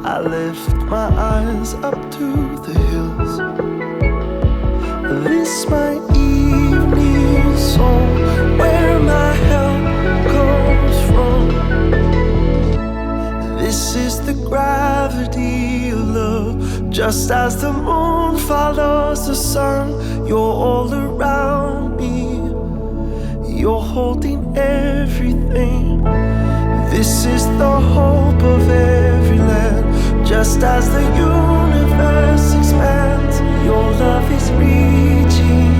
I lift my eyes up to the hills. This my evening song, where my help comes from. This is the gravity of love. Just as the moon follows the sun, you're all around me. You're holding everything. This is the hope of every land. Just as the universe expands, your love is reaching.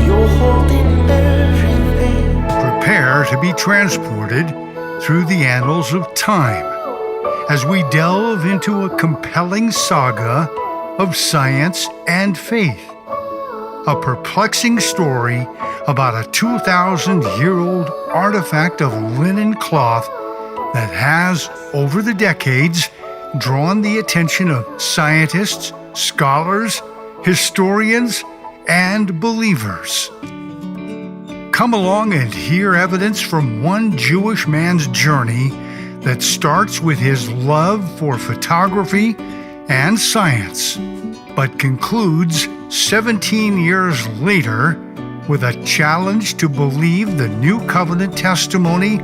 You're holding everything. Prepare to be transported through the annals of time as we delve into a compelling saga of science and faith. A perplexing story about a 2,000-year-old artifact of linen cloth that has, over the decades, drawn the attention of scientists, scholars, historians, and believers. Come along and hear evidence from one Jewish man's journey that starts with his love for photography and science, but concludes 17 years later with a challenge to believe the New Covenant testimony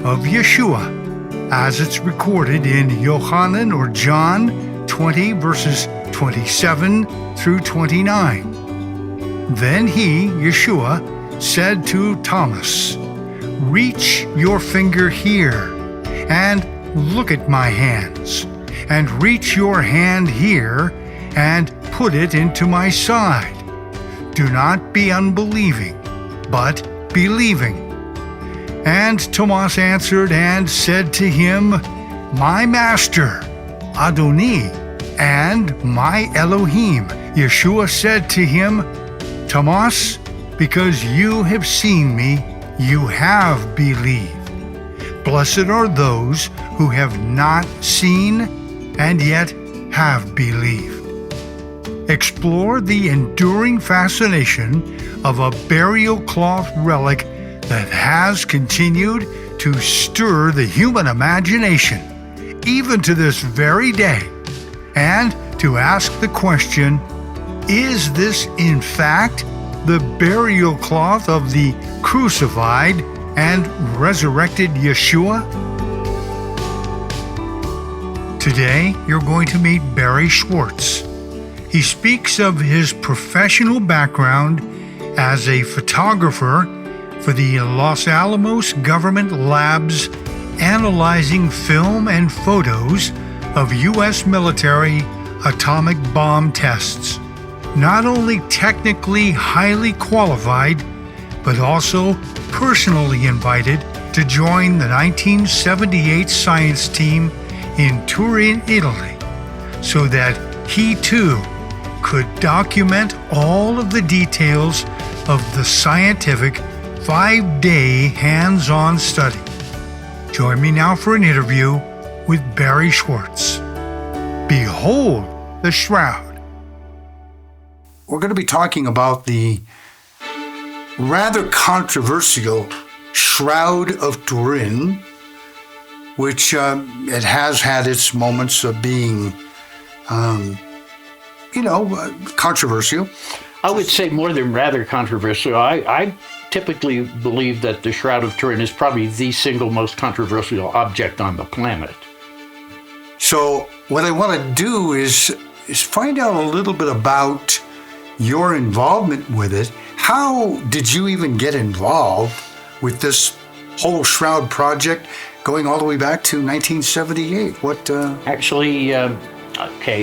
of Yeshua, as it's recorded in Yohanan or John 20 verses 27 through 29. Then he, Yeshua, said to Thomas, "Reach your finger here, and look at my hands, and reach your hand here, and put it into my side. Do not be unbelieving, but believing." And Thomas answered and said to him, "My Master, Adoni, and my Elohim." Yeshua said to him, "Thomas, because you have seen me, you have believed. Blessed are those who have not seen and yet have believed." Explore the enduring fascination of a burial cloth relic that has continued to stir the human imagination, even to this very day, and to ask the question, is this in fact the burial cloth of the crucified and resurrected Yeshua? Today, you're going to meet Barrie Schwortz. He speaks of his professional background as a photographer for the Los Alamos Government Labs, analyzing film and photos of U.S. military atomic bomb tests. Not only technically highly qualified, but also personally invited to join the 1978 science team in Turin, Italy, so that he too could document all of the details of the scientific 5-day hands-on study. Join me now for an interview with Barrie Schwortz. Behold the Shroud. We're going to be talking about the rather controversial Shroud of Turin, which it has had its moments of being, controversial. I would say more than rather controversial. I typically believe that the Shroud of Turin is probably the single most controversial object on the planet. So what I want to do is find out a little bit about your involvement with it. How did you even get involved with this whole Shroud project going all the way back to 1978?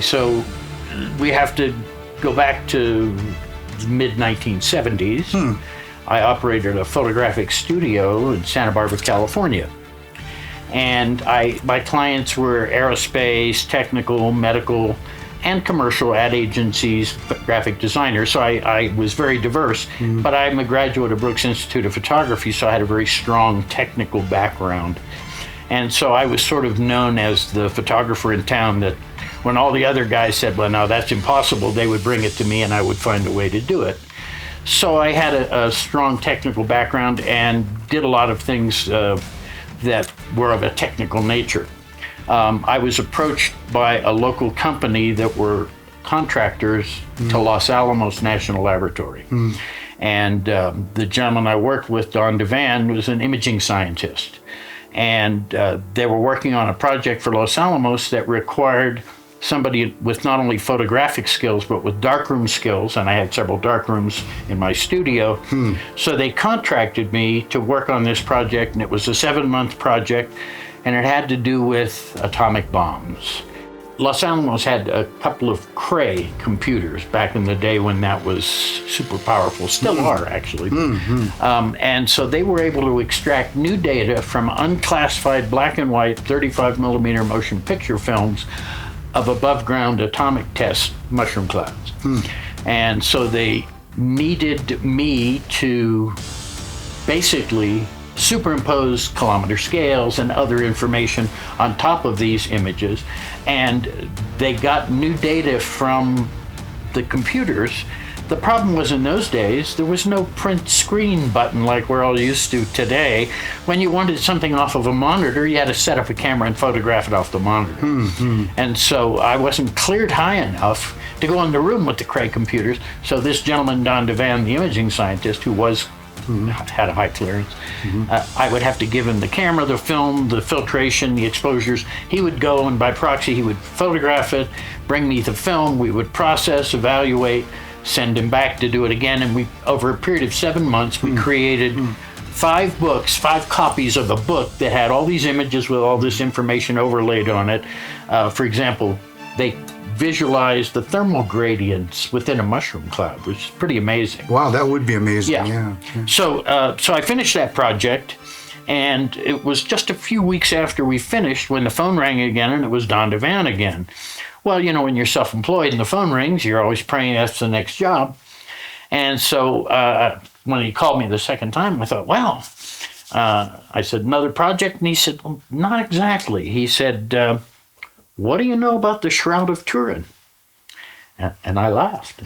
So we have to go back to mid-1970s. I operated a photographic studio in Santa Barbara, California. And my clients were aerospace, technical, medical, and commercial ad agencies, graphic designers. So I was very diverse, but I'm a graduate of Brooks Institute of Photography, so I had a very strong technical background. And so I was sort of known as the photographer in town that when all the other guys said, well, no, that's impossible, they would bring it to me and I would find a way to do it. So I had a strong technical background and did a lot of things that were of a technical nature. I was approached by a local company that were contractors to Los Alamos National Laboratory. And the gentleman I worked with, Don Devan, was an imaging scientist. And they were working on a project for Los Alamos that required somebody with not only photographic skills, but with darkroom skills, and I had several darkrooms in my studio. So they contracted me to work on this project, and it was a 7-month project, and it had to do with atomic bombs. Los Alamos had a couple of Cray computers back in the day when that was super powerful, still are actually. And so they were able to extract new data from unclassified black and white 35 millimeter motion picture films of above ground atomic test mushroom clouds. And so they needed me to basically superimpose kilometer scales and other information on top of these images. And they got new data from the computers. The problem was in those days, there was no print screen button like we're all used to today. When you wanted something off of a monitor, you had to set up a camera and photograph it off the monitor. And so I wasn't cleared high enough to go in the room with the Cray computers. So this gentleman, Don Devan, the imaging scientist, who had a high clearance, I would have to give him the camera, the film, the filtration, the exposures. He would go, and by proxy, he would photograph it, bring me the film, we would process, evaluate, send him back to do it again. And we, over a period of 7 months, we created 5 books, 5 copies of a book that had all these images with all this information overlaid on it. For example, they visualized the thermal gradients within a mushroom cloud, which is pretty amazing. Wow, that would be amazing. Yeah. So I finished that project, and it was just a few weeks after we finished when the phone rang again, and it was Don Devan again. Well, you know, when you're self-employed and the phone rings, you're always praying that's the next job. And so when he called me the second time, I thought, well, I said, another project? And he said, well, not exactly. He said, what do you know about the Shroud of Turin? And I laughed.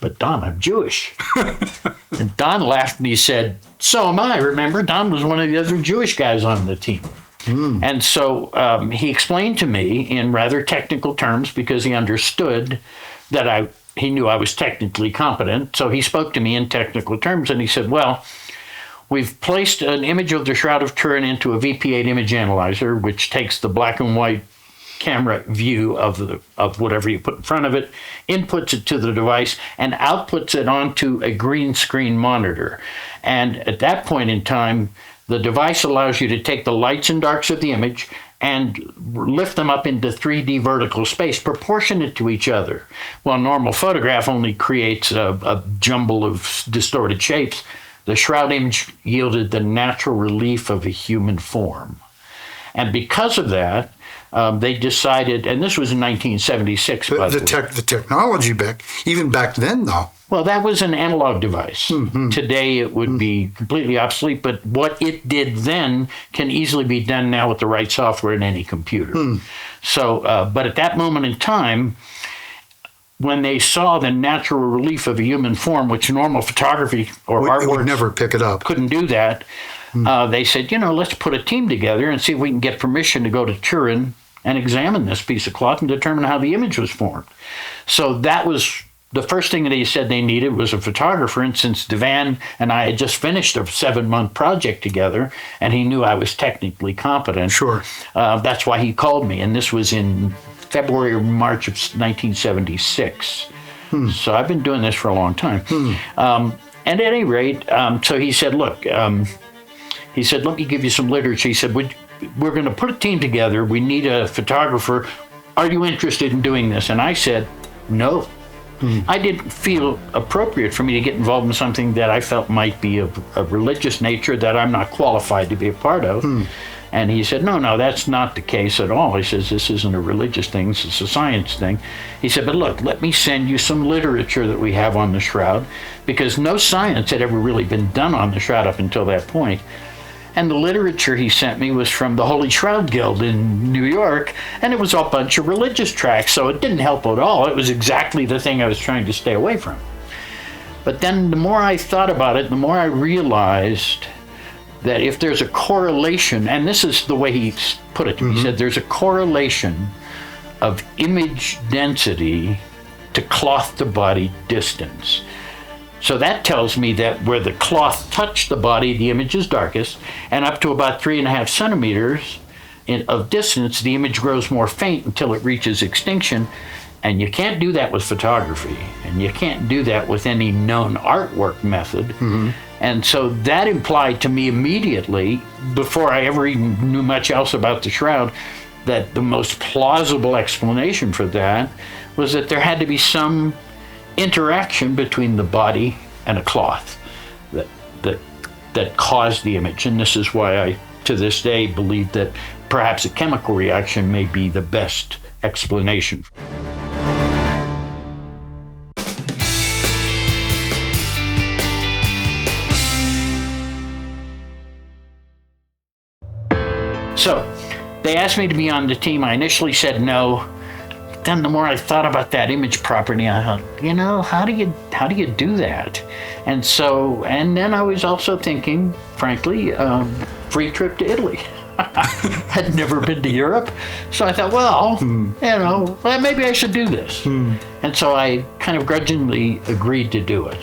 But Don, I'm Jewish. And Don laughed and he said, so am I. Remember, Don was one of the other Jewish guys on the team. And so he explained to me in rather technical terms, because he understood that he knew I was technically competent. So he spoke to me in technical terms, and he said, well, we've placed an image of the Shroud of Turin into a VP8 image analyzer, which takes the black and white camera view of whatever you put in front of it, inputs it to the device, and outputs it onto a green screen monitor. And at that point in time, the device allows you to take the lights and darks of the image and lift them up into 3D vertical space, proportionate to each other. While normal photograph only creates a jumble of distorted shapes, the Shroud image yielded the natural relief of a human form. And because of that, they decided, and this was in 1976. The technology even back then, though. Well, that was an analog device. Today it would be completely obsolete, but what it did then can easily be done now with the right software in any computer. So, but at that moment in time, when they saw the natural relief of a human form, which normal photography or artwork would never pick it up, couldn't do that, they said, let's put a team together and see if we can get permission to go to Turin and examine this piece of cloth and determine how the image was formed. So that was the first thing that he said they needed was a photographer. And since Devan and I had just finished a 7-month project together, and he knew I was technically competent, that's why he called me. And this was in February or March of 1976. So I've been doing this for a long time. And at any rate, so he said, look, he said, let me give you some literature. He said, we're going to put a team together. We need a photographer. Are you interested in doing this? And I said, no. I didn't feel appropriate for me to get involved in something that I felt might be of a religious nature that I'm not qualified to be a part of. And he said, no, that's not the case at all. He says, this isn't a religious thing, it's a science thing. He said, but look, let me send you some literature that we have on the Shroud, because no science had ever really been done on the Shroud up until that point. And the literature he sent me was from the Holy Shroud Guild in New York, and it was a bunch of religious tracts, so it didn't help at all. It was exactly the thing I was trying to stay away from. But then the more I thought about it, the more I realized that if there's a correlation, and this is the way he put it to me, he said there's a correlation of image density to cloth to body distance. So that tells me that where the cloth touched the body, the image is darkest, and up to about 3.5 centimeters of distance, the image grows more faint until it reaches extinction. And you can't do that with photography, and you can't do that with any known artwork method. And so that implied to me immediately, before I ever even knew much else about the shroud, that the most plausible explanation for that was that there had to be some interaction between the body and a cloth that caused the image. And this is why I, to this day, believe that perhaps a chemical reaction may be the best explanation. So they asked me to be on the team. I initially said no. Then the more I thought about that image property, I thought, how do you do that? And then I was also thinking, frankly, free trip to Italy. Had never been to Europe. So I thought, well, maybe I should do this. And so I kind of grudgingly agreed to do it.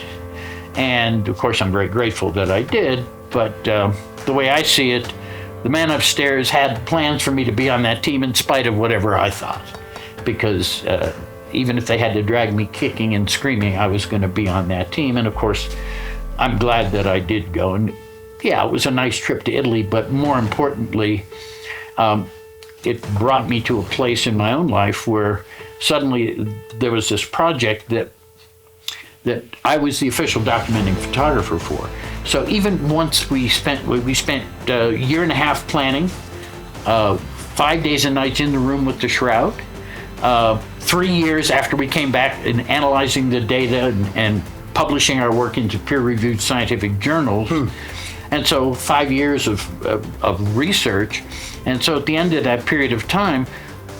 And of course, I'm very grateful that I did. But the way I see it, the man upstairs had plans for me to be on that team in spite of whatever I thought. Because even if they had to drag me kicking and screaming, I was going to be on that team. And of course, I'm glad that I did go. And yeah, it was a nice trip to Italy, but more importantly, it brought me to a place in my own life where suddenly there was this project that I was the official documenting photographer for. So even once we spent a year and a half planning, 5 days and nights in the room with the shroud, 3 years after we came back and analyzing the data and publishing our work into peer-reviewed scientific journals. And so 5 years of research. And so at the end of that period of time,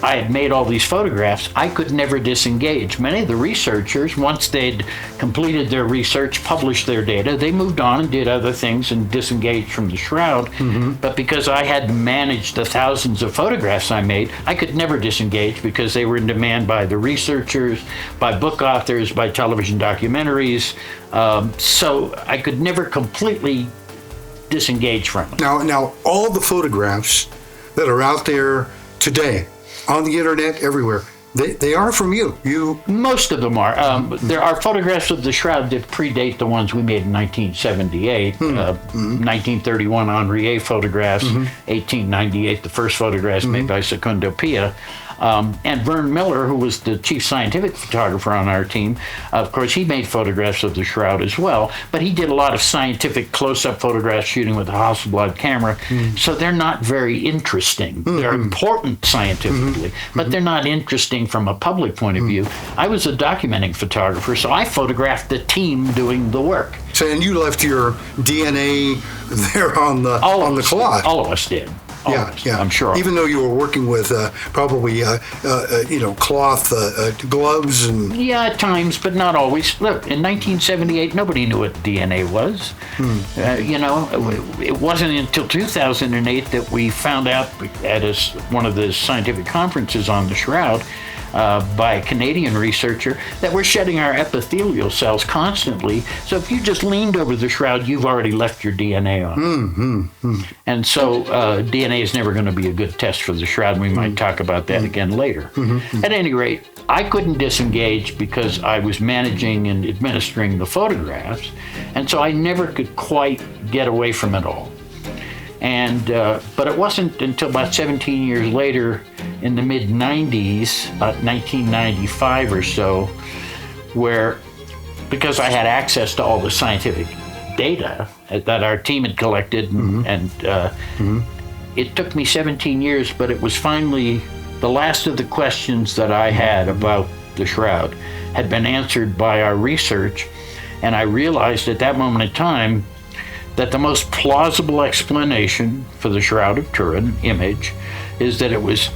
I had made all these photographs. I could never disengage. Many of the researchers, once they'd completed their research, published their data, they moved on and did other things and disengaged from the shroud. But because I had managed the thousands of photographs I made, I could never disengage because they were in demand by the researchers, by book authors, by television documentaries. So I could never completely disengage from it. Now, all the photographs that are out there today, on the internet, everywhere, they are from you. Most of them are. There are photographs of the shroud that predate the ones we made in 1978. 1931 Henriet photographs, 1898 the first photographs made by Secundo Pia. And Vern Miller, who was the chief scientific photographer on our team, of course, he made photographs of the shroud as well, but he did a lot of scientific close-up photographs shooting with a Hasselblad camera, so they're not very interesting. They're important scientifically, but they're not interesting from a public point of view. I was a documenting photographer, so I photographed the team doing the work. So, and you left your DNA there on the cloth. All of us did. Yeah, I'm sure. Even though you were working with probably cloth gloves and. Yeah, at times, but not always. Look, in 1978, nobody knew what DNA was. It wasn't until 2008 that we found out at one of the scientific conferences on the shroud by a Canadian researcher that we're shedding our epithelial cells constantly. So if you just leaned over the shroud, you've already left your DNA on. And so DNA is never going to be a good test for the shroud. We might talk about that again later. At any rate, I couldn't disengage because I was managing and administering the photographs. And so I never could quite get away from it all. But it wasn't until about 17 years later, in the mid-90s, about 1995 or so, where, because I had access to all the scientific data that our team had collected, it took me 17 years, but it was finally the last of the questions that I had about the shroud had been answered by our research, and I realized at that moment in time that the most plausible explanation for the Shroud of Turin image is that it was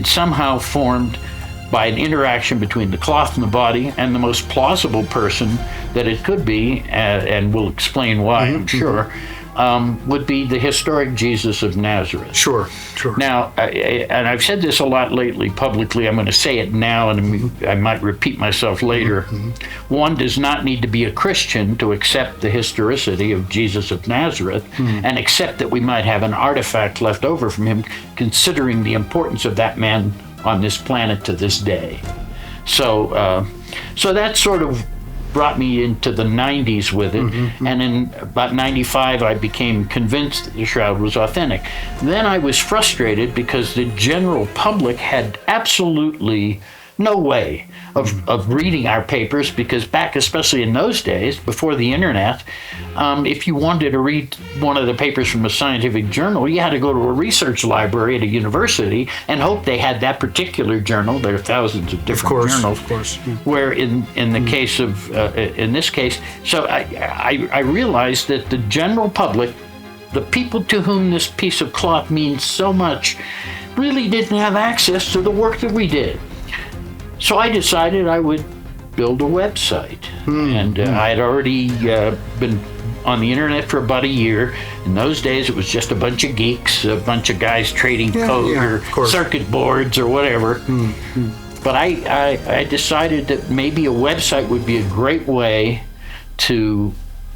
somehow formed by an interaction between the cloth and the body, and the most plausible person that it could be, and we'll explain why, I'm sure, would be the historic Jesus of Nazareth. Sure. Now, and I've said this a lot lately publicly. I'm going to say it now, and I might repeat myself later. One does not need to be a Christian to accept the historicity of Jesus of Nazareth and accept that we might have an artifact left over from him, considering the importance of that man on this planet to this day. So that sort of brought me into the 90s with it, and in about 95 I became convinced that the Shroud was authentic. Then I was frustrated because the general public had absolutely no way of reading our papers, because back, especially in those days, before the internet, if you wanted to read one of the papers from a scientific journal, you had to go to a research library at a university and hope they had that particular journal. There are thousands of different journals. Of course. Where in the case of, in this case, so I realized that the general public, the people to whom this piece of cloth means so much, really didn't have access to the work that we did. So I decided I would build a website. And I had already been on the internet for about a year. In those days, it was just a bunch of geeks, a bunch of guys trading code or circuit boards or whatever. But I decided that maybe a website would be a great way to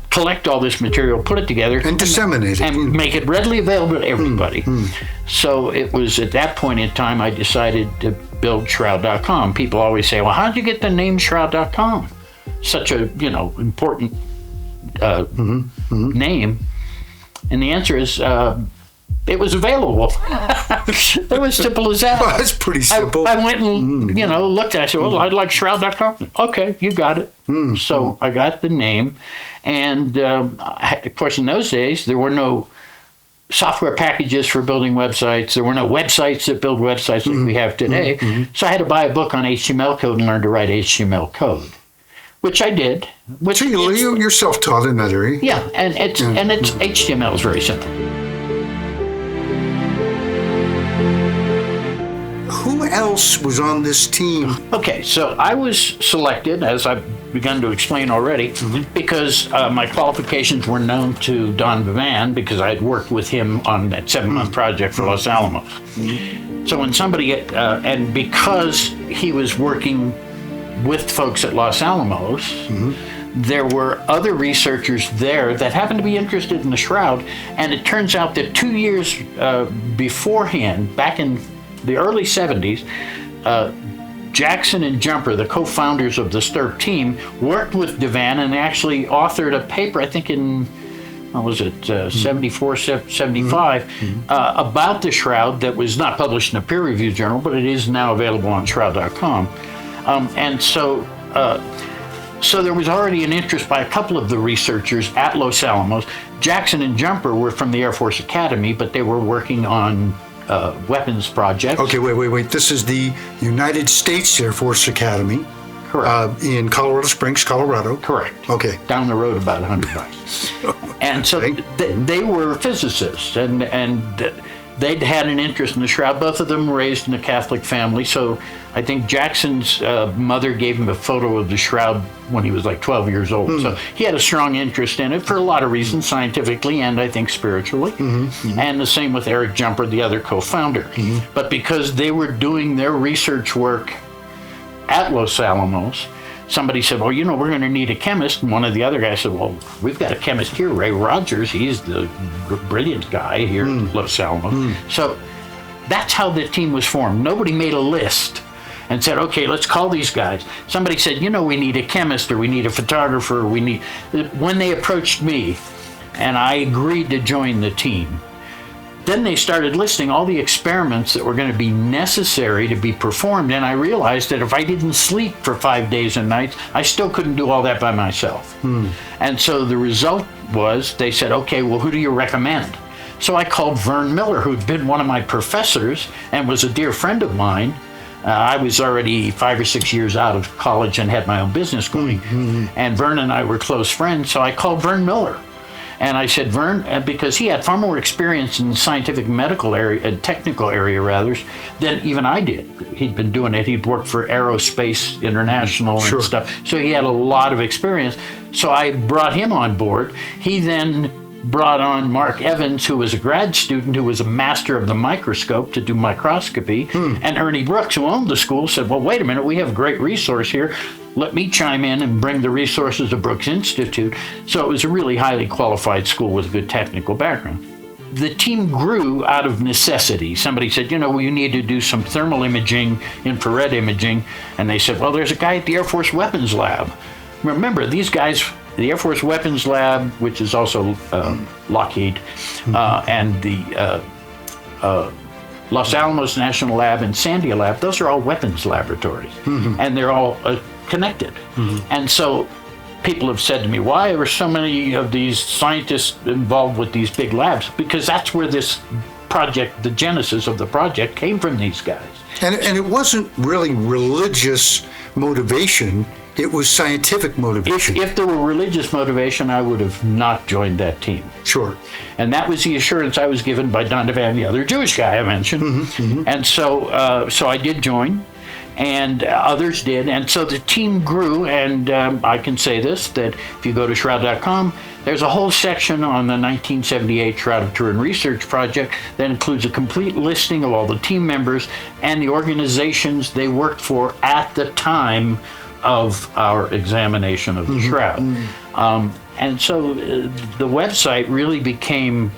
collect all this material, put it together, and disseminate it, and make it readily available to everybody. So it was at that point in time I decided to build Shroud.com. People always say, well, how'd you get the name Shroud.com? Such a, important name. And the answer is, it was available. It was simple as that. Well, that's pretty simple. I went and, looked at it. I said, well, I'd like Shroud.com. Okay, you got it. So I got the name. And, of course, in those days, there were no software packages for building websites. There were no websites that build websites like we have today. So I had to buy a book on HTML code and learn to write HTML code, which I did. So you're self-taught in that area. Yeah, and HTML is very simple. Who else was on this team? Okay, so I was selected, as I've begun to explain already, because my qualifications were known to Don Vivan, because I had worked with him on that 7-month project for Los Alamos. So when somebody, and because he was working with folks at Los Alamos, there were other researchers there that happened to be interested in the Shroud, and it turns out that 2 years beforehand, back in the early 70s, Jackson and Jumper, the co-founders of the STURP team, worked with Devan and actually authored a paper, I think in, 74, 75, about the Shroud that was not published in a peer-reviewed journal, but it is now available on Shroud.com. And so there was already an interest by a couple of the researchers at Los Alamos. Jackson and Jumper were from the Air Force Academy, but they were working on weapons projects. Okay, wait. This is the United States Air Force Academy. Correct. In Colorado Springs, Colorado. Correct. Okay. Down the road about 100 miles. And so they were physicists, and they'd had an interest in the Shroud. Both of them were raised in a Catholic family, so I think Jackson's mother gave him a photo of the Shroud when he was like 12 years old. So he had a strong interest in it for a lot of reasons, scientifically and I think spiritually. And the same with Eric Jumper, the other co-founder. But because they were doing their research work at Los Alamos, somebody said, well, we're going to need a chemist. And one of the other guys said, well, we've got a chemist here, Ray Rogers. He's the brilliant guy here at Los Alamos. So that's how the team was formed. Nobody made a list and said, okay, let's call these guys. Somebody said, we need a chemist, or we need a photographer. When they approached me and I agreed to join the team, then they started listing all the experiments that were going to be necessary to be performed, and I realized that if I didn't sleep for 5 days and nights, I still couldn't do all that by myself. And so the result was, they said, okay, well, who do you recommend? So I called Vern Miller, who'd been one of my professors and was a dear friend of mine. I was already 5 or 6 years out of college and had my own business going. And Vern and I were close friends, so I called Vern Miller. And I said, Vern, because he had far more experience in the scientific medical area, and technical area rather, than even I did. He'd been doing it. He'd worked for Aerospace International and stuff. So he had a lot of experience. So I brought him on board. He then brought on Mark Evans, who was a grad student who was a master of the microscope to do microscopy. And Ernie Brooks, who owned the school, said, well, wait a minute, we have a great resource here. Let me chime in and bring the resources of Brooks Institute. So it was a really highly qualified school with a good technical background. The team grew out of necessity. Somebody said, you need to do some thermal imaging, infrared imaging. And they said, well, there's a guy at the Air Force Weapons Lab. Remember, these guys, the Air Force Weapons Lab, which is also Lockheed, and the Los Alamos National Lab and Sandia Lab, those are all weapons laboratories. And they're all connected. And so people have said to me, why are so many of these scientists involved with these big labs? Because that's where this project, the genesis of the project, came from these guys. And it wasn't really religious motivation. It was scientific motivation. If there were religious motivation, I would have not joined that team. Sure. And that was the assurance I was given by Donovan, the other Jewish guy I mentioned. And so I did join, and others did. And so the team grew, and I can say this, that if you go to shroud.com, there's a whole section on the 1978 Shroud of Turin research project that includes a complete listing of all the team members and the organizations they worked for at the time of our examination of the shroud. And so the website really became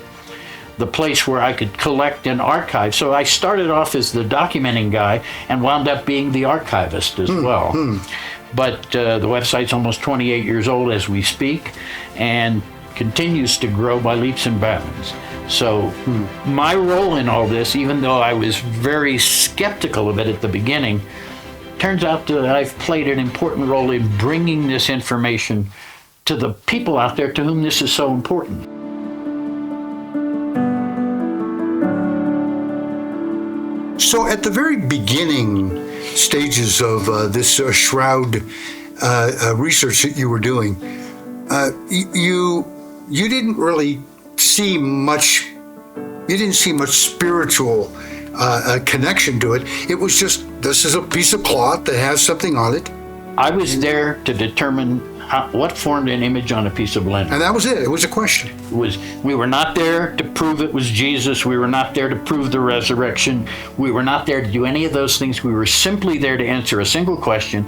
the place where I could collect and archive. So I started off as the documenting guy and wound up being the archivist as well. But the website's almost 28 years old as we speak and continues to grow by leaps and bounds. So my role in all this, even though I was very skeptical of it at the beginning, turns out that I've played an important role in bringing this information to the people out there to whom this is so important. So at the very beginning stages of this shroud research that you were doing, you didn't really see much. You didn't see much spiritual connection to it. It was just, this is a piece of cloth that has something on it. I was there to determine what formed an image on a piece of linen. And that was it. It was a question. We were not there to prove it was Jesus. We were not there to prove the resurrection. We were not there to do any of those things. We were simply there to answer a single question.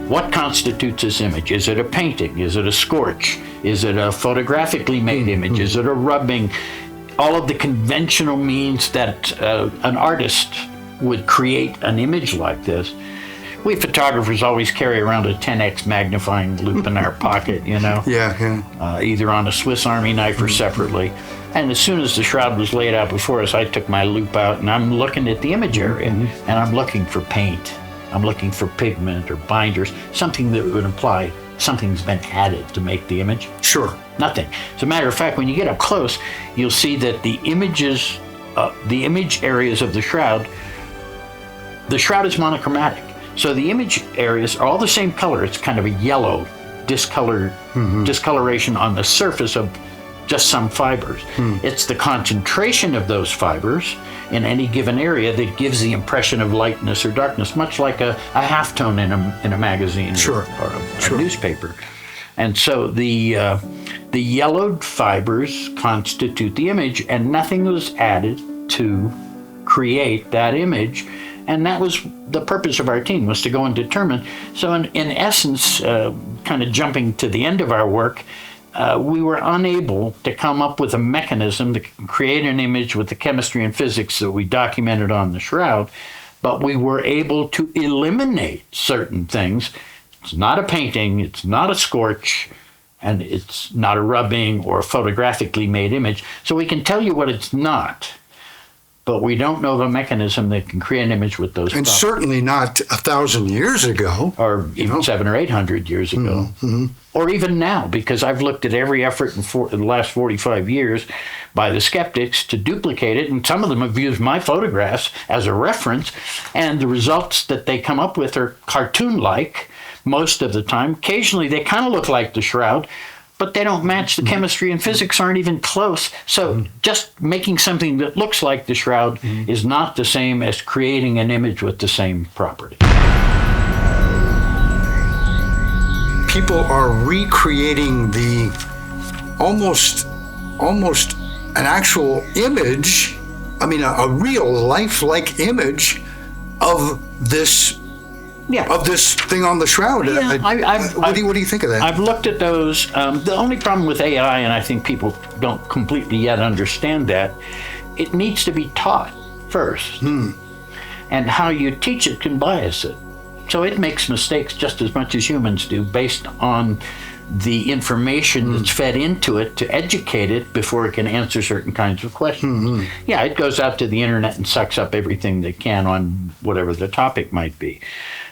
What constitutes this image? Is it a painting? Is it a scorch? Is it a photographically made image? Is it a rubbing? All of the conventional means that an artist would create an image like this. We photographers always carry around a 10x magnifying loupe in our pocket, either on a Swiss Army knife or separately. And as soon as the shroud was laid out before us, I took my loupe out and I'm looking at the image area and I'm looking for paint. I'm looking for pigment or binders, something that would imply something's been added to make the image. Sure. Nothing. As a matter of fact, when you get up close, you'll see that the images, the image areas of the shroud is monochromatic. So the image areas are all the same color. It's kind of a yellow discoloration on the surface of just some fibers. It's the concentration of those fibers in any given area that gives the impression of lightness or darkness, much like a halftone in a magazine or a newspaper. And so the yellowed fibers constitute the image, and nothing was added to create that image. And that was the purpose of our team, was to go and determine. So in essence, kind of jumping to the end of our work, we were unable to come up with a mechanism to create an image with the chemistry and physics that we documented on the shroud, but we were able to eliminate certain things. It's not a painting, it's not a scorch, and it's not a rubbing or a photographically made image. So we can tell you what it's not, but we don't know the mechanism that can create an image with those and properties. Certainly not 1,000 years ago. Or even 700 or 800 years ago. Or even now, because I've looked at every effort in the last 45 years by the skeptics to duplicate it, and some of them have used my photographs as a reference, and the results that they come up with are cartoon-like most of the time. Occasionally they kind of look like the shroud, but they don't match. The chemistry and physics aren't even close. So just making something that looks like the shroud is not the same as creating an image with the same property. People are recreating the almost almost an actual image, I mean, a real lifelike image of this thing on the shroud. Yeah, what do you think of that? I've looked at those. The only problem with AI, and I think people don't completely yet understand that, it needs to be taught first. And how you teach it can bias it. So it makes mistakes just as much as humans do based on the information that's fed into it to educate it before it can answer certain kinds of questions. Yeah, it goes out to the internet and sucks up everything they can on whatever the topic might be.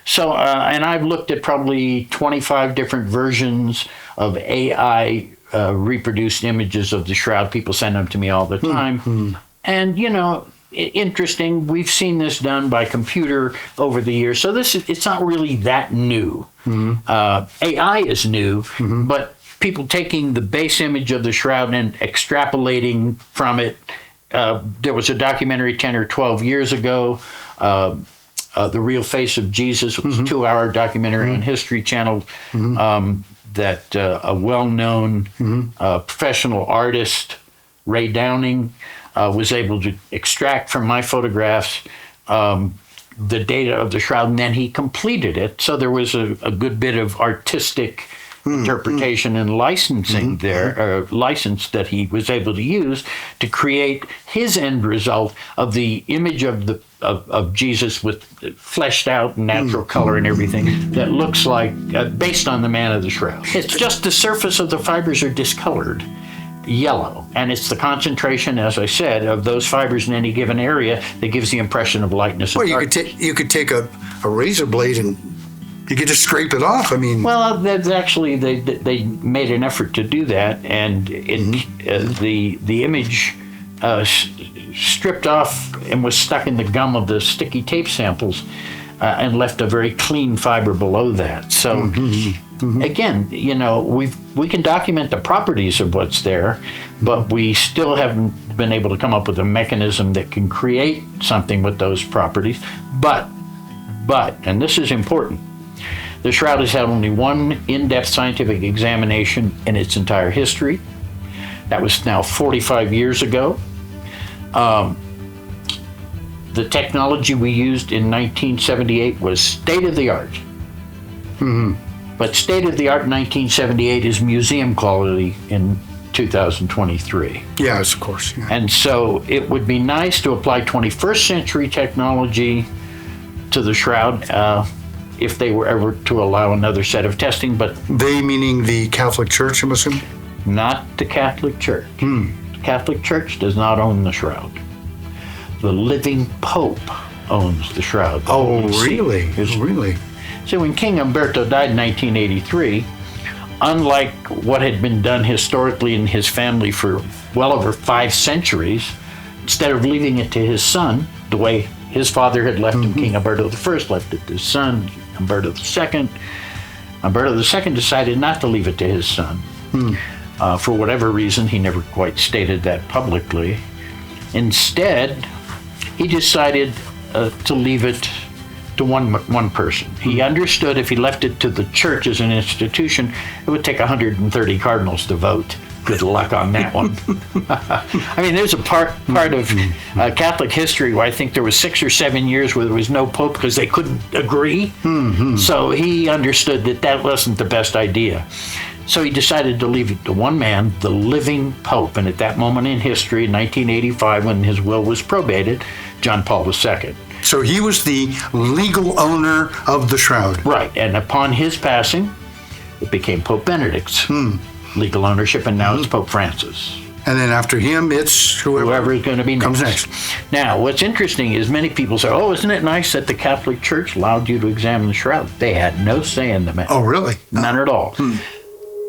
So, and I've looked at probably 25 different versions of AI reproduced images of the shroud. People send them to me all the time. And, you know, interesting, we've seen this done by computer over the years. So it's not really that new. AI is new, but people taking the base image of the shroud and extrapolating from it. There was a documentary 10 or 12 years ago, The Real Face of Jesus. It was a 2-hour documentary on History Channel that a well-known professional artist, Ray Downing, was able to extract from my photographs the data of the shroud, and then he completed it. So there was a good bit of artistic interpretation and licensing license that he was able to use to create his end result of the image of Jesus with fleshed out natural color and everything that looks like, based on the man of the shroud. It's just the surface of the fibers are discolored yellow, and it's the concentration, as I said, of those fibers in any given area that gives the impression of lightness. Well, you could take a razor blade and you could just scrape it off. I mean, well, that's actually they made an effort to do that, and the image stripped off and was stuck in the gum of the sticky tape samples, and left a very clean fiber below that. So. Again, you know, we can document the properties of what's there, but we still haven't been able to come up with a mechanism that can create something with those properties. But, and this is important, the shroud has had only one in-depth scientific examination in its entire history. That was now 45 years ago. The technology we used in 1978 was state-of-the-art. But state-of-the-art in 1978 is museum quality in 2023. Yes, of course. Yeah. And so it would be nice to apply 21st century technology to the shroud if they were ever to allow another set of testing. But they meaning the Catholic Church, I'm assuming? Not the Catholic Church. The Catholic Church does not own the shroud. The living Pope owns the shroud. Oh, really? Really? So when King Umberto died in 1983, unlike what had been done historically in his family for well over 5 centuries, instead of leaving it to his son, the way his father had left him, King Umberto I left it to his son, Umberto II. Umberto II decided not to leave it to his son. For whatever reason, he never quite stated that publicly. Instead, he decided to leave it to one person. He understood if he left it to the church as an institution, it would take 130 cardinals to vote. Good luck on that one. I mean, there's a part of Catholic history where I think there was 6 or 7 years where there was no pope because they couldn't agree. So he understood that wasn't the best idea. So he decided to leave it to one man, the living pope. And at that moment in history, in 1985, when his will was probated, John Paul II. So he was the legal owner of the shroud. Right, and upon his passing, it became Pope Benedict's legal ownership, and now it's Pope Francis. And then after him, it's whoever is going to be next. Comes next. Now, what's interesting is many people say, oh, isn't it nice that the Catholic Church allowed you to examine the shroud? They had no say in the matter. Oh, really? None at all.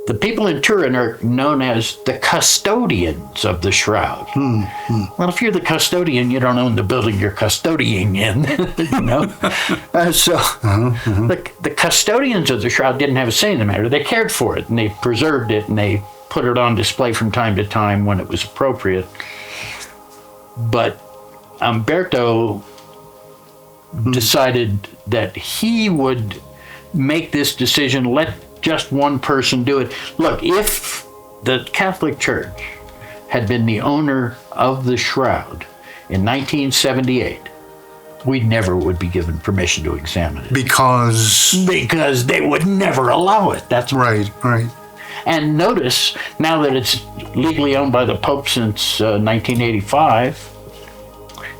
The people in Turin are known as the custodians of the shroud. Well, if you're the custodian, you don't own the building you're custodying in, you know. The custodians of the shroud didn't have a say in the matter. They cared for it, and they preserved it, and they put it on display from time to time when it was appropriate. But Umberto decided that he would make this decision, let just one person do it. Look, if the Catholic Church had been the owner of the shroud in 1978, we never would be given permission to examine it. Because they would never allow it. That's right. And notice, now that it's legally owned by the Pope since 1985,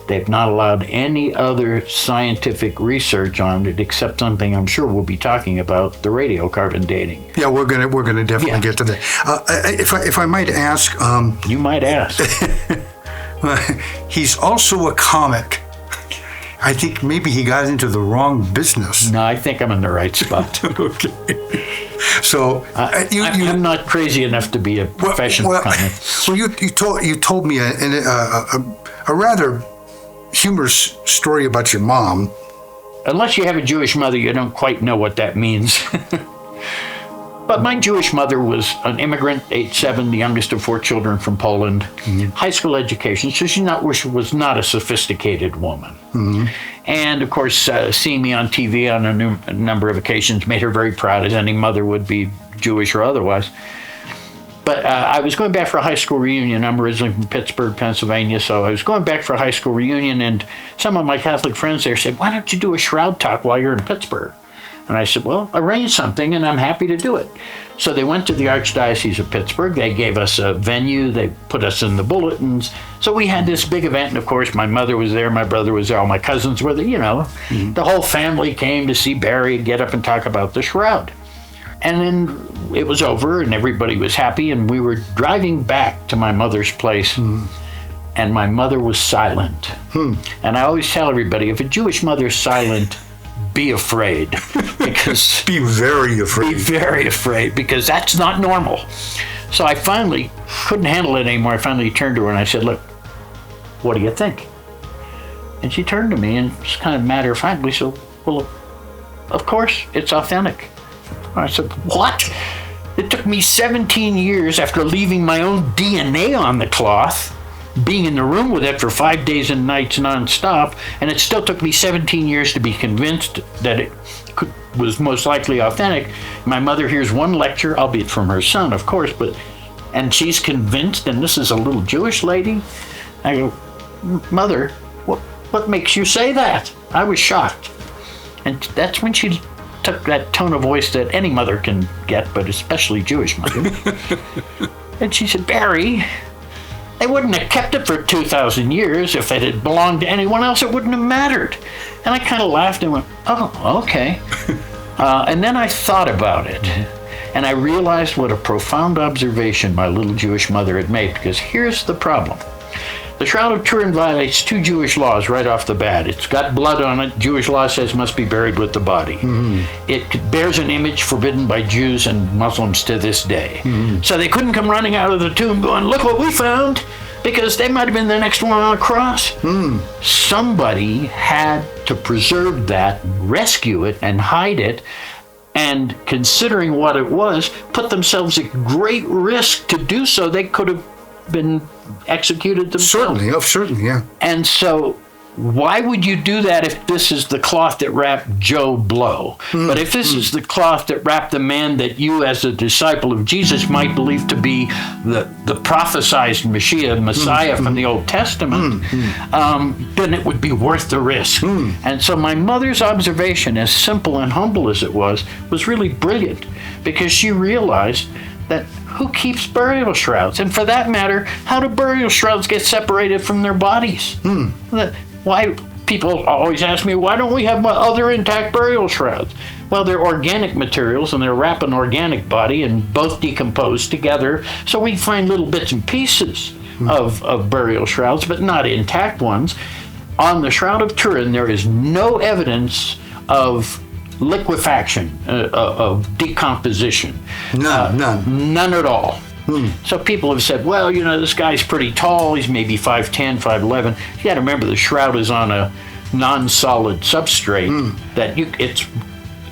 they've not allowed any other scientific research on it except something I'm sure we'll be talking about, the radiocarbon dating. Yeah, we're gonna definitely get to that. If I might ask, you might ask. He's also a comic. I think maybe he got into the wrong business. No, I think I'm in the right spot. Okay. So I'm not crazy enough to be a professional comic. Well, you told me a rather humorous story about your mom. Unless you have a Jewish mother, you don't quite know what that means. But my Jewish mother was an immigrant, 7, the youngest of 4 children from Poland, high school education, so she was not a sophisticated woman. And of course, seeing me on TV on a number of occasions made her very proud, as any mother would be, Jewish or otherwise. But I was going back for a high school reunion. I'm originally from Pittsburgh, Pennsylvania, so I was going back for a high school reunion, and some of my Catholic friends there said, "Why don't you do a shroud talk while you're in Pittsburgh?" And I said, "Well, arrange something, and I'm happy to do it." So they went to the Archdiocese of Pittsburgh. They gave us a venue. They put us in the bulletins. So we had this big event, and of course, my mother was there, my brother was there, all my cousins were there, The whole family came to see Barrie get up and talk about the shroud. And then it was over, and everybody was happy, and we were driving back to my mother's place, and my mother was silent. And I always tell everybody, if a Jewish mother's silent, be afraid, because be very afraid. Be very afraid, because that's not normal. So I finally couldn't handle it anymore. I finally turned to her and I said, "Look, what do you think?" And she turned to me and just kind of matter-of-factly said, "Well, of course, it's authentic." I said, "What? It took me 17 years after leaving my own DNA on the cloth, being in the room with it for 5 days and nights nonstop, and it still took me 17 years to be convinced that it was most likely authentic. My mother hears one lecture, albeit from her son, of course, and she's convinced, and this is a little Jewish lady." I go, "Mother, what makes you say that?" I was shocked. And that's when she took that tone of voice that any mother can get, but especially Jewish mother. And she said, "Barrie, they wouldn't have kept it for 2,000 years. If it had belonged to anyone else, it wouldn't have mattered." And I kind of laughed and went, "Oh, okay." And then I thought about it, and I realized what a profound observation my little Jewish mother had made, because here's the problem. The Shroud of Turin violates 2 Jewish laws right off the bat. It's got blood on it. Jewish law says must be buried with the body. It bears an image forbidden by Jews and Muslims to this day. So they couldn't come running out of the tomb going, "Look what we found," because they might have been the next one on the cross. Somebody had to preserve that, rescue it, and hide it, and considering what it was, put themselves at great risk to do so. They could have been executed themselves. Certainly, yeah. And so why would you do that if this is the cloth that wrapped Joe Blow? But if this is the cloth that wrapped the man that you as a disciple of Jesus might believe to be the prophesized Messiah from the Old Testament, then it would be worth the risk. And so my mother's observation, as simple and humble as it was really brilliant, because she realized that who keeps burial shrouds? And for that matter, how do burial shrouds get separated from their bodies? Why, people always ask me, why don't we have other intact burial shrouds? Well, they're organic materials, and they're wrapped an organic body and both decompose together. So we find little bits and pieces of burial shrouds, but not intact ones. On the Shroud of Turin, there is no evidence of liquefaction, of decomposition. None at all. So people have said, well, this guy's pretty tall. He's maybe 5'10", 5'11". You got to remember, the shroud is on a non-solid substrate it's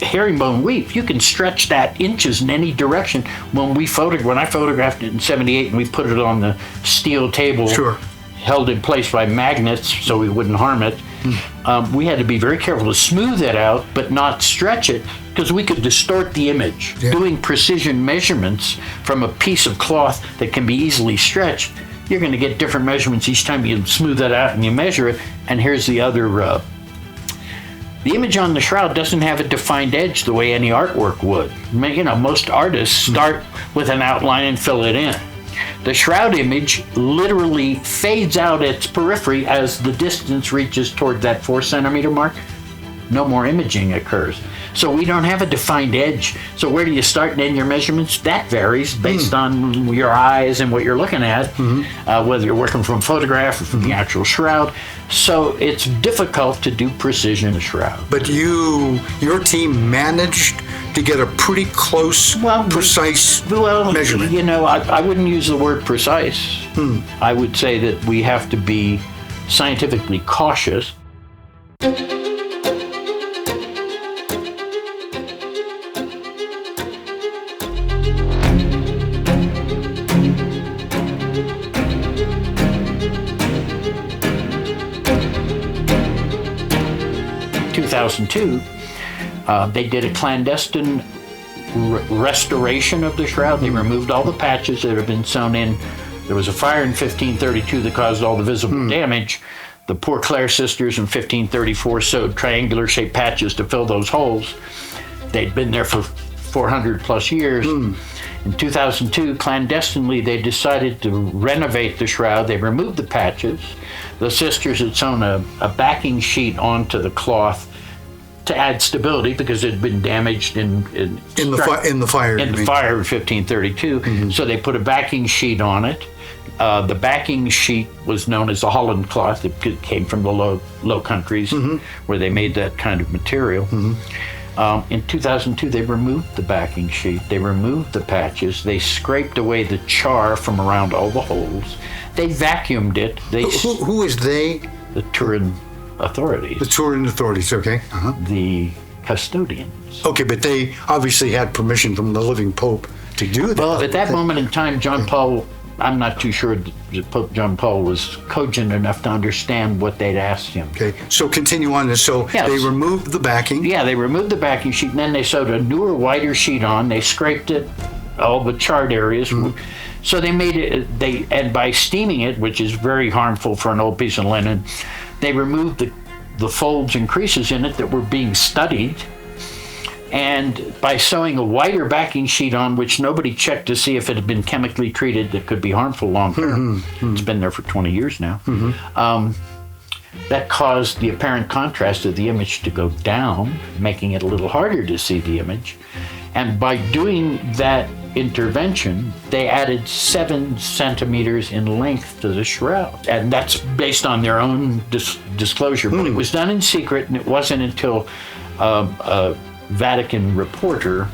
herringbone weave. You can stretch that inches in any direction. When I photographed it in '78 and we put it on the steel table, held in place by magnets so we wouldn't harm it, we had to be very careful to smooth it out but not stretch it, because we could distort the image. Doing precision measurements from a piece of cloth that can be easily stretched you're going to get different measurements each time you smooth that out and you measure it. And here's the other rub. The image on the shroud doesn't have a defined edge the way any artwork would. You know, most artists start with an outline and fill it in. The shroud image literally fades out its periphery as the distance reaches toward that 4 centimeter mark. No more imaging occurs. So we don't have a defined edge. So where do you start and end your measurements? That varies based on your eyes and what you're looking at, whether you're working from photograph or from the actual shroud. So it's difficult to do precision in a shroud. But your team managed to get a pretty close, precise measurement. You know, I wouldn't use the word precise. I would say that we have to be scientifically cautious. In 2002, they did a clandestine restoration of the shroud. They removed all the patches that had been sewn in. There was a fire in 1532 that caused all the visible damage. The Poor Clare sisters in 1534 sewed triangular-shaped patches to fill those holes. They'd been there for 400 plus years. In 2002, clandestinely, they decided to renovate the shroud. They removed the patches. The sisters had sewn a backing sheet onto the cloth to add stability because it had been damaged in the fire in 1532. So they put a backing sheet on it. The backing sheet was known as the Holland cloth. It came from the Low Countries where they made that kind of material. In 2002, they removed the backing sheet. They removed the patches. They scraped away the char from around all the holes. They vacuumed it. Who is they? The Turin authorities. The Turin authorities, okay. The custodians. Okay, but they obviously had permission from the living Pope to do that. Well, at that moment in time, John Paul, I'm not too sure that Pope John Paul was cogent enough to understand what they'd asked him. Okay, so continue on this. So they removed the backing. Yeah, they removed the backing sheet, and then they sewed a newer, wider sheet on. They scraped it, all the charred areas. So they made it, and by steaming it, which is very harmful for an old piece of linen, they removed the folds and creases in it that were being studied. And by sewing a wider backing sheet on, which nobody checked to see if it had been chemically treated that could be harmful long term, it's been there for 20 years now, that caused the apparent contrast of the image to go down, making it a little harder to see the image. And by doing that intervention, they added 7 centimeters in length to the shroud. And that's based on their own disclosure. But it was done in secret, and it wasn't until a Vatican reporter,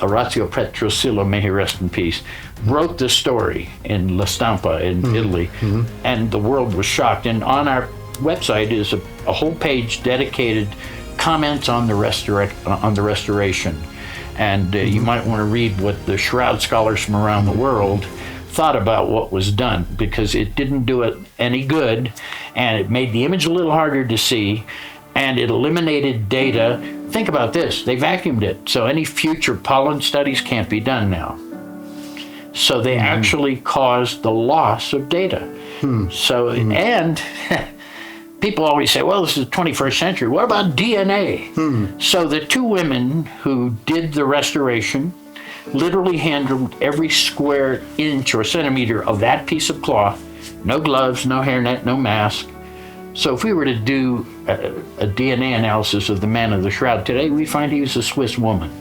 Orazio Petrosillo, may he rest in peace, wrote the story in La Stampa in Italy, and the world was shocked. And on our website is a whole page dedicated comments on the restoration. And you might want to read what the shroud scholars from around the world thought about what was done, because it didn't do it any good, and it made the image a little harder to see, and it eliminated data. Think about this, they vacuumed it, so any future pollen studies can't be done now. So they actually caused the loss of data. So, and people always say, well, this is the 21st century. What about DNA? So the 2 women who did the restoration literally handled every square inch or centimeter of that piece of cloth. No gloves, no hairnet, no mask. So if we were to do a DNA analysis of the man of the shroud today, we find he was a Swiss woman.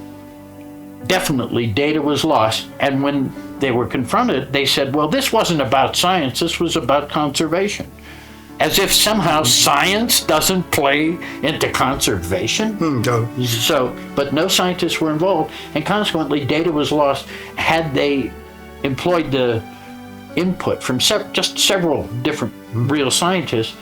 Definitely data was lost. And when they were confronted, they said, well, this wasn't about science, this was about conservation. As if somehow science doesn't play into conservation. So, but no scientists were involved, and consequently data was lost. Had they employed the input from just several different real scientists,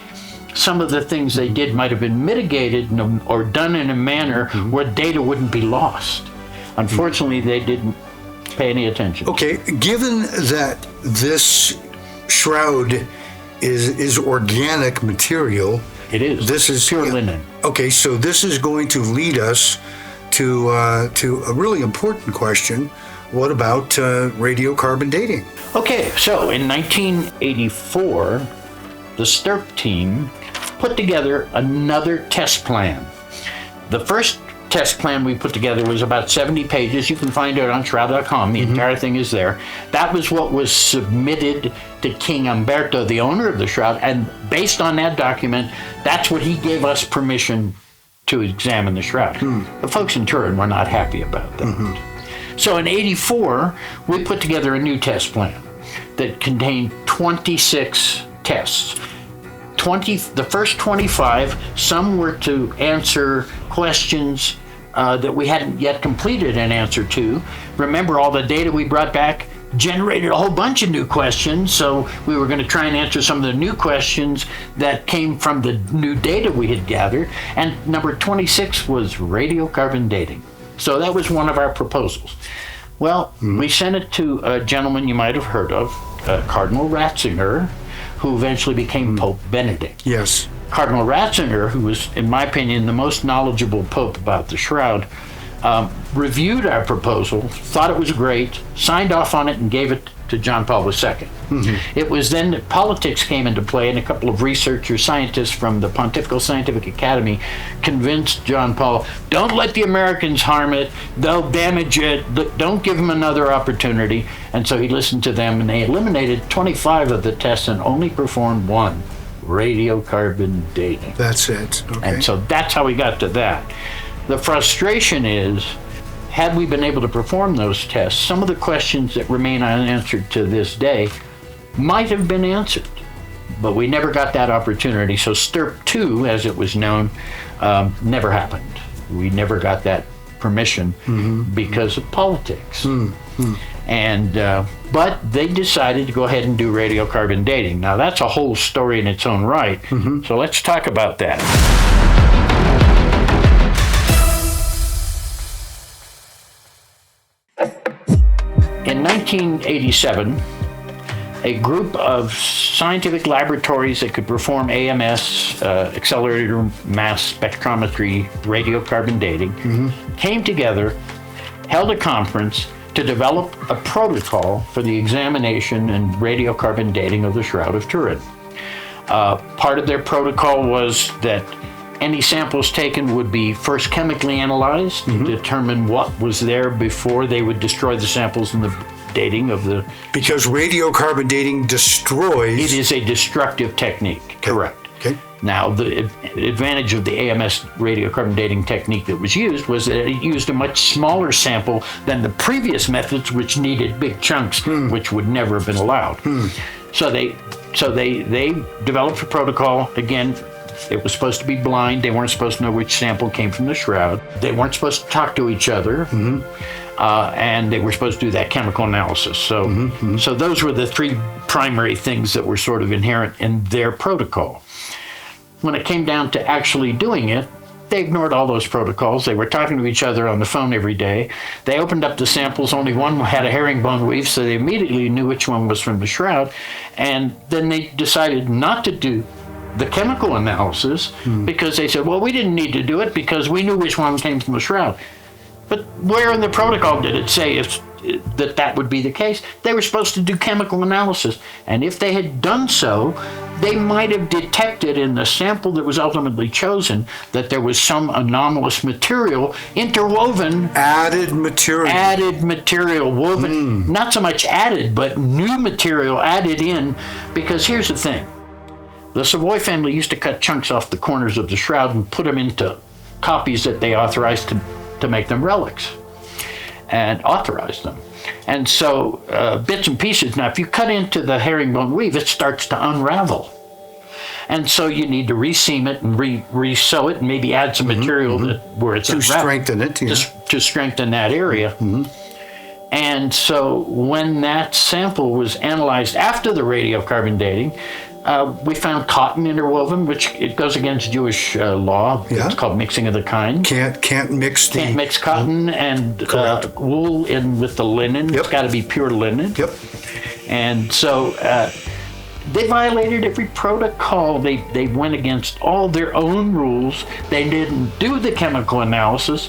some of the things they did might have been mitigated or done in a manner where data wouldn't be lost. Unfortunately, they didn't pay any attention. Okay, given that this shroud is organic material. It is. This is pure linen. Okay, so this is going to lead us to a really important question, what about radiocarbon dating? Okay, so in 1984, the STURP team put together another test plan. The first test plan we put together was about 70 pages. You can find it on shroud.com. The entire thing is there. That was what was submitted to King Umberto, the owner of the Shroud, and based on that document, that's what he gave us permission to examine the Shroud. The folks in Turin were not happy about that. So in 84, we put together a new test plan that contained 26 tests. The first 25, some were to answer questions that we hadn't yet completed an answer to. Remember, all the data we brought back generated a whole bunch of new questions, so we were going to try and answer some of the new questions that came from the new data we had gathered. And number 26 was radiocarbon dating. So that was one of our proposals. Well, we sent it to a gentleman you might have heard of, Cardinal Ratzinger, who eventually became Pope Benedict. Yes. Cardinal Ratzinger, who was, in my opinion, the most knowledgeable pope about the Shroud, reviewed our proposal, thought it was great, signed off on it, and gave it to John Paul II. It was then that politics came into play, and a couple of researchers, scientists from the Pontifical Scientific Academy convinced John Paul, don't let the Americans harm it, they'll damage it, don't give them another opportunity. And so he listened to them, and they eliminated 25 of the tests and only performed one, radiocarbon dating. That's it. Okay. And so that's how we got to that. The frustration is, had we been able to perform those tests, some of the questions that remain unanswered to this day might have been answered, but we never got that opportunity. So STURP 2, as it was known, never happened. We never got that permission because of politics. And but they decided to go ahead and do radiocarbon dating. Now that's a whole story in its own right. So let's talk about that. In 1987, a group of scientific laboratories that could perform AMS, accelerator mass spectrometry, radiocarbon dating, came together, held a conference to develop a protocol for the examination and radiocarbon dating of the Shroud of Turin. Part of their protocol was that any samples taken would be first chemically analyzed to determine what was there before they would destroy the samples in the dating of the... Because radiocarbon dating destroys... It is a destructive technique, correct. Okay. Now, the advantage of the AMS radiocarbon dating technique that was used was that it used a much smaller sample than the previous methods, which needed big chunks, which would never have been allowed. So they developed a protocol. Again, it was supposed to be blind. They weren't supposed to know which sample came from the Shroud. They weren't supposed to talk to each other. And they were supposed to do that chemical analysis. So, so those were the three primary things that were sort of inherent in their protocol. When it came down to actually doing it, they ignored all those protocols. They were talking to each other on the phone every day. They opened up the samples. Only one had a herringbone weave, so they immediately knew which one was from the Shroud. And then they decided not to do the chemical analysis because they said, well, we didn't need to do it because we knew which one came from the Shroud. But where in the protocol did it say that would be the case? They were supposed to do chemical analysis. And if they had done so, they might have detected in the sample that was ultimately chosen that there was some anomalous material interwoven. Added material woven, not so much added, but new material added in. Because here's the thing. The Savoy family used to cut chunks off the corners of the Shroud and put them into copies that they authorized to make them relics and authorize them. And so bits and pieces, now if you cut into the herringbone weave, it starts to unravel. And so you need to reseam it and re-sew it and maybe add some material where it's to strengthen it, to strengthen that area. And so when that sample was analyzed after the radiocarbon dating, we found cotton interwoven, which it goes against Jewish law. Yeah. It's called mixing of the kind. Can't mix cotton and wool in with the linen. It's got to be pure linen. Yep. And so They violated every protocol. They went against all their own rules. They didn't do the chemical analysis.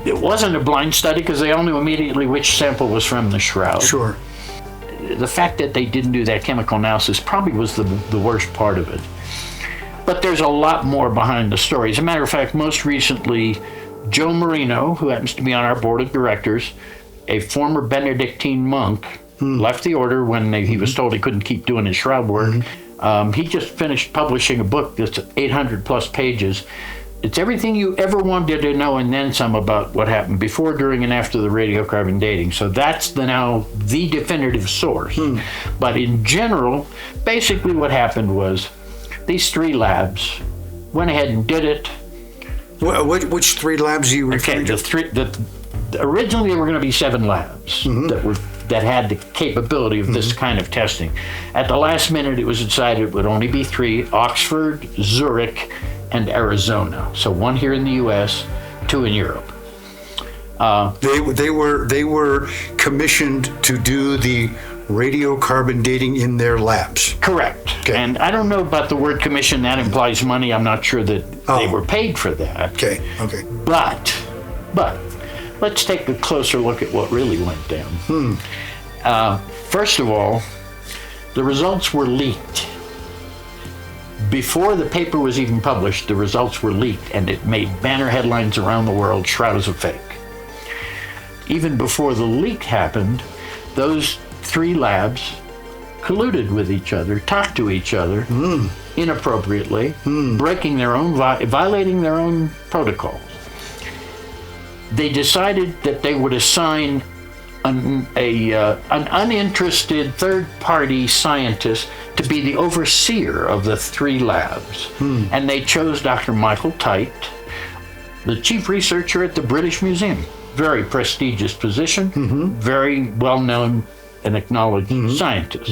It wasn't a blind study because they all knew immediately which sample was from the shroud. Sure. The fact that they didn't do that chemical analysis probably was the worst part of it. But there's a lot more behind the story. As a matter of fact, most recently, Joe Marino, who happens to be on our board of directors, a former Benedictine monk, left the order when he was told he couldn't keep doing his shroud work. He just finished publishing a book that's 800 plus pages. It's everything you ever wanted to know and then some about what happened before, during, and after the radiocarbon dating. So that's now the definitive source. But in general, basically what happened was these 3 labs went ahead and did it. Which 3 labs are you referring to? Originally there were going to be 7 labs that had the capability of this kind of testing. At the last minute, it was decided it would only be 3: Oxford, Zurich, and Arizona. So 1 here in the U.S., 2 in Europe. They were commissioned to do the radiocarbon dating in their labs. Correct. Okay. And I don't know about the word commission. That implies money. I'm not sure that they were paid for that. Okay. But let's take a closer look at what really went down. First of all, the results were leaked. Before the paper was even published, the results were leaked, and it made banner headlines around the world: Shroud is a fake. Even before the leak happened, those 3 labs colluded with each other, talked to each other inappropriately, breaking their own, violating their own protocols. They decided that they would assign an uninterested third-party scientist to be the overseer of the 3 labs. And they chose Dr. Michael Tite, the chief researcher at the British Museum. Very prestigious position, very well-known and acknowledged scientist.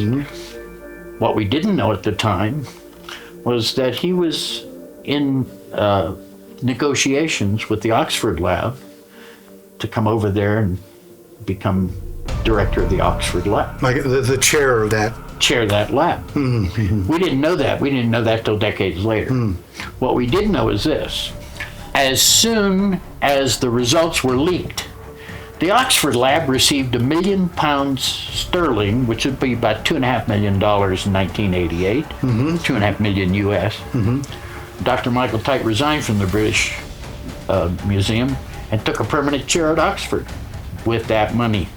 What we didn't know at the time was that he was in negotiations with the Oxford lab to come over there and become director of the Oxford lab. Like the chair of that? Chair of that lab. We didn't know that. We didn't know that till decades later. What we did know is this. As soon as the results were leaked, the Oxford lab received £1 million sterling, which would be about $2.5 million in 1988, 2.5 million US. Dr. Michael Tite resigned from the British Museum and took a permanent chair at Oxford with that money.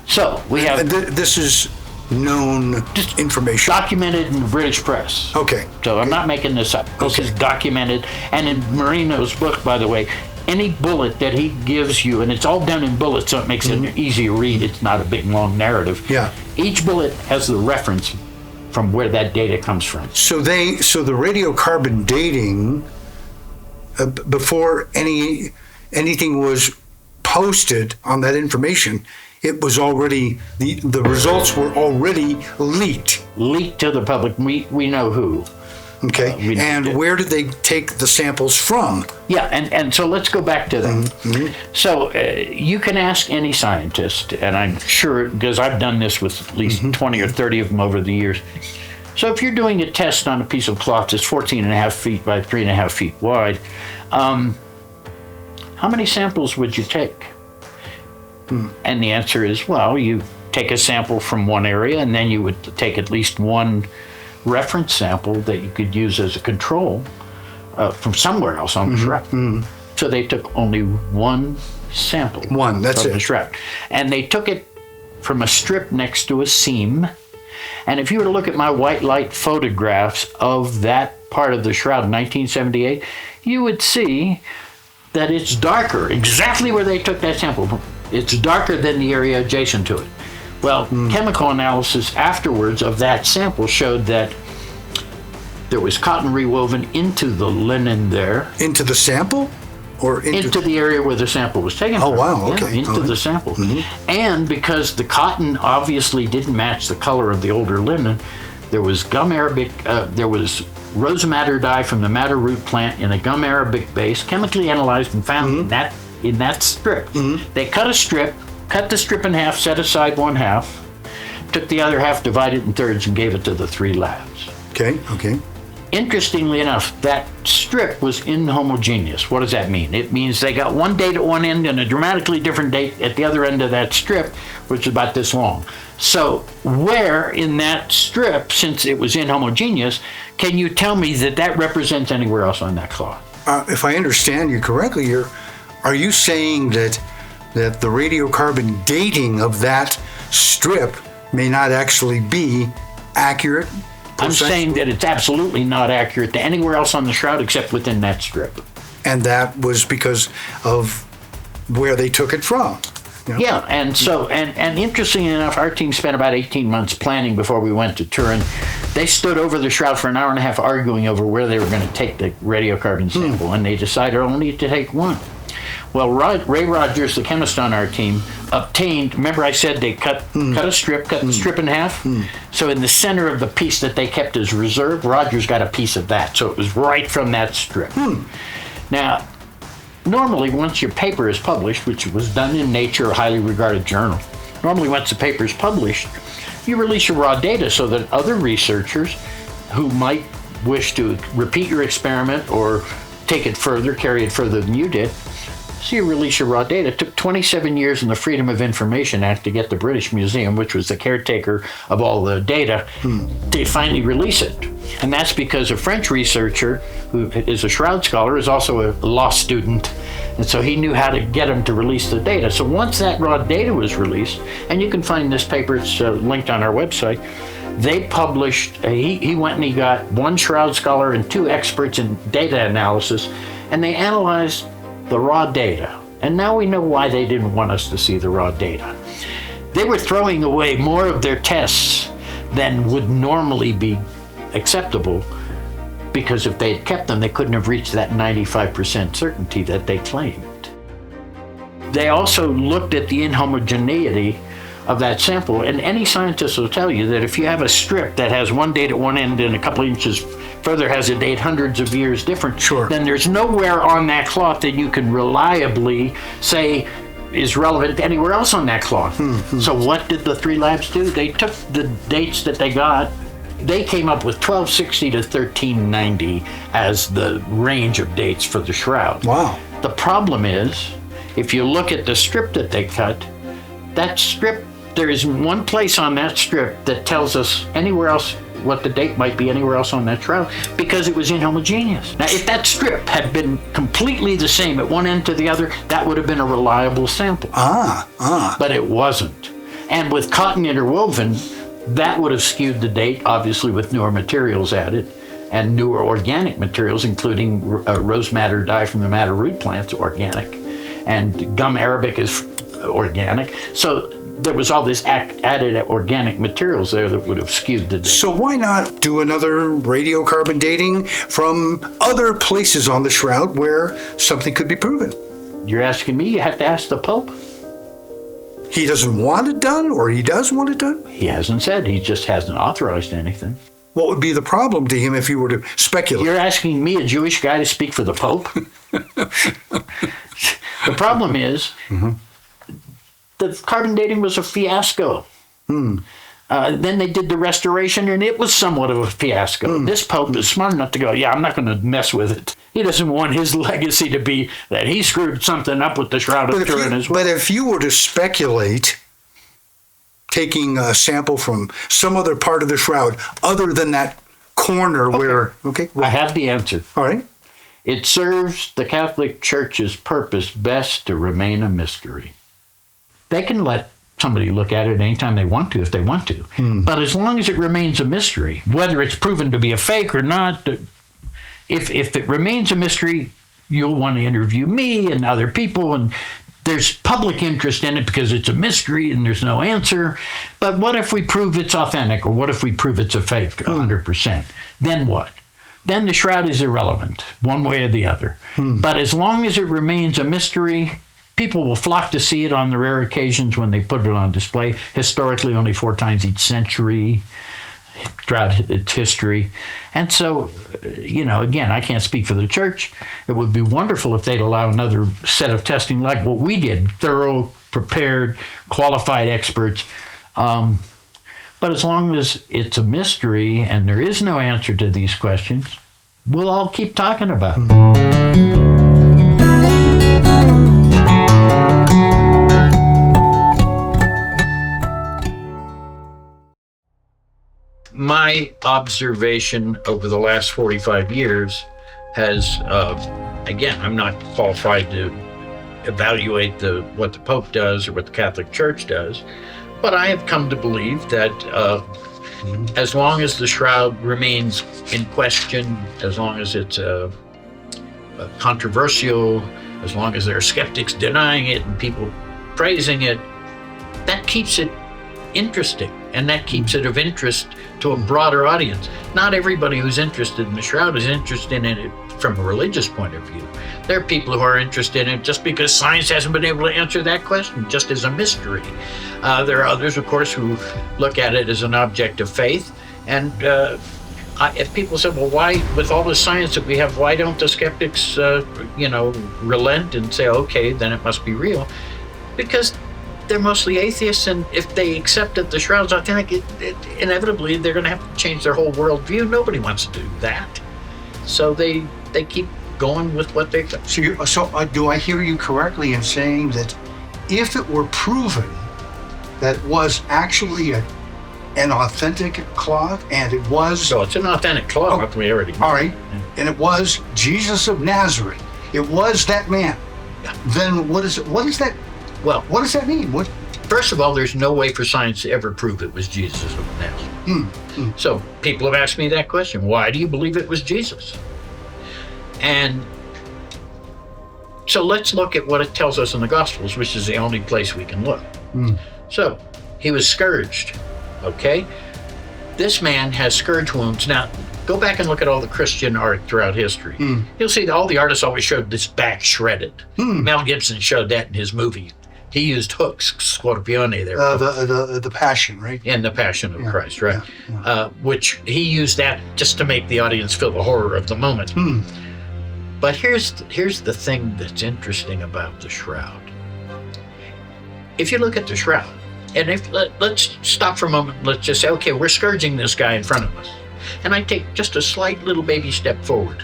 So we have... This is known information. Documented in the British press. Okay. So I'm not making this up. This is documented. And in Marino's book, by the way, any bullet that he gives you, and it's all done in bullets, so it makes it an easy read. It's not a big, long narrative. Yeah. Each bullet has the reference from where that data comes from. So the radiocarbon dating, before anything was posted on that information, it was already, the results were already leaked. Leaked to the public. We know who. Okay. And where did they take the samples from? Yeah, and so let's go back to that. So you can ask any scientist, and I'm sure, because I've done this with at least 20 or 30 of them over the years. So if you're doing a test on a piece of cloth that's 14.5 feet by 3.5 feet wide, how many samples would you take? And the answer is, well, you take a sample from one area, and then you would take at least one reference sample that you could use as a control from somewhere else on the shroud. So they took only one sample. One, that's from it. The shroud. And they took it from a strip next to a seam. And if you were to look at my white light photographs of that part of the shroud in 1978, you would see that it's darker, exactly where they took that sample. It's darker than the area adjacent to it. Well, chemical analysis afterwards of that sample showed that there was cotton rewoven into the linen there. Into the sample? Or into the area where the sample was taken from. Oh, wow, okay. Yeah, into the sample. And because the cotton obviously didn't match the color of the older linen, there was gum arabic, there was rose madder dye from the madder root plant in a gum arabic base, chemically analyzed and found in that strip. They cut the strip in half, set aside one half, took the other half, divided it in thirds, and gave it to the 3 labs. Okay. Interestingly enough, that strip was inhomogeneous. What does that mean? It means they got one date at one end and a dramatically different date at the other end of that strip, which is about this long. So where in that strip, since it was inhomogeneous, can you tell me that represents anywhere else on that cloth? If I understand you correctly, are you saying that the radiocarbon dating of that strip may not actually be accurate? I'm saying that it's absolutely not accurate to anywhere else on the shroud except within that strip. And that was because of where they took it from. You know? Yeah, and so, and interestingly enough, our team spent about 18 months planning before we went to Turin. They stood over the shroud for an hour and a half arguing over where they were going to take the radiocarbon sample, and they decided only to take one. Well, Ray Rogers, the chemist on our team, obtained, remember I said they cut the strip in half? So in the center of the piece that they kept as reserve, Rogers got a piece of that. So it was right from that strip. Now, normally once your paper is published, which was done in Nature, a highly regarded journal, normally once the paper is published, you release your raw data so that other researchers who might wish to repeat your experiment or take it further, carry it further than you did, so you release your raw data. It took 27 years in the Freedom of Information Act to get the British Museum, which was the caretaker of all the data, to finally release it. And that's because a French researcher who is a shroud scholar is also a law student. And so he knew how to get them to release the data. So once that raw data was released, and you can find this paper, it's linked on our website, they published, he went and he got one shroud scholar and 2 experts in data analysis, and they analyzed the raw data. And now we know why they didn't want us to see the raw data. They were throwing away more of their tests than would normally be acceptable, because if they had kept them, they couldn't have reached that 95% certainty that they claimed. They also looked at the inhomogeneity of that sample, and any scientist will tell you that if you have a strip that has one date at one end and a couple inches further has a date hundreds of years different, then there's nowhere on that cloth that you can reliably say is relevant to anywhere else on that cloth. So what did the 3 labs do? They took the dates that they got. They came up with 1260 to 1390 as the range of dates for the shroud. Wow. The problem is, if you look at the strip that they cut, that strip, there is one place on that strip that tells us anywhere else what the date might be anywhere else on that shroud, because it was inhomogeneous. Now, if that strip had been completely the same at one end to the other, that would have been a reliable sample. But it wasn't. And with cotton interwoven, that would have skewed the date, obviously with newer materials added, and newer organic materials, including rose madder dye from the madder root plants, organic, and gum arabic is organic. So there was all this added organic materials there that would have skewed the date. So why not do another radiocarbon dating from other places on the shroud where something could be proven? You're asking me? You have to ask the Pope. He doesn't want it done, or he does want it done? He hasn't said. He just hasn't authorized anything. What would be the problem to him if you were to speculate? You're asking me, a Jewish guy, to speak for the Pope? The problem is, the carbon dating was a fiasco. Then they did the restoration, and it was somewhat of a fiasco. This Pope is smart enough to go, I'm not going to mess with it. He doesn't want his legacy to be that he screwed something up with the Shroud of Turin as well. But if you were to speculate, taking a sample from some other part of the shroud, other than that corner where... I have the answer. All right. It serves the Catholic Church's purpose best to remain a mystery. They can let somebody look at it anytime they want to, if they want to. But as long as it remains a mystery, whether it's proven to be a fake or not, if it remains a mystery, you'll want to interview me and other people, and there's public interest in it because it's a mystery and there's no answer. But what if we prove it's authentic, or what if we prove it's a fake 100%? Then what? Then the shroud is irrelevant, one way or the other. But as long as it remains a mystery, people will flock to see it on the rare occasions when they put it on display, historically only 4 times each century throughout its history. And so, again, I can't speak for the church. It would be wonderful if they'd allow another set of testing like what we did, thorough, prepared, qualified experts. But as long as it's a mystery and there is no answer to these questions, we'll all keep talking about it. My observation over the last 45 years has, again, I'm not qualified to evaluate what the Pope does or what the Catholic Church does, but I have come to believe that as long as the shroud remains in question, as long as it's controversial, as long as there are skeptics denying it and people praising it, that keeps it interesting, and that keeps it of interest to a broader audience. Not everybody who's interested in the shroud is interested in it from a religious point of view. There are people who are interested in it just because science hasn't been able to answer that question, just as a mystery. There are others, of course, who look at it as an object of faith. And if people say, well, why, with all the science that we have, why don't the skeptics, relent and say, okay, then it must be real? Because they're mostly atheists, and if they accept that the shroud's authentic, inevitably they're going to have to change their whole worldview. Nobody wants to do that. So they keep going with what they think. So do I hear you correctly in saying that if it were proven that it was actually an authentic cloth, and it was... So it's an authentic cloth, we already know. All right, and it was Jesus of Nazareth, it was that man, then what is that? Well, what does that mean? First of all, there's no way for science to ever prove it was Jesus of Nazareth. So people have asked me that question. Why do you believe it was Jesus? And so let's look at what it tells us in the Gospels, which is the only place we can look. So he was scourged, okay? This man has scourge wounds. Now, go back and look at all the Christian art throughout history. You'll see that all the artists always showed this back shredded. Mel Gibson showed that in his movie. He used hooks, scorpione there. The Passion, right? In the Passion of Christ, right? Yeah. Which he used that just to make the audience feel the horror of the moment. But here's the thing that's interesting about the shroud. If you look at the shroud, and let's stop for a moment. Let's just say, okay, we're scourging this guy in front of us. And I take just a slight little baby step forward.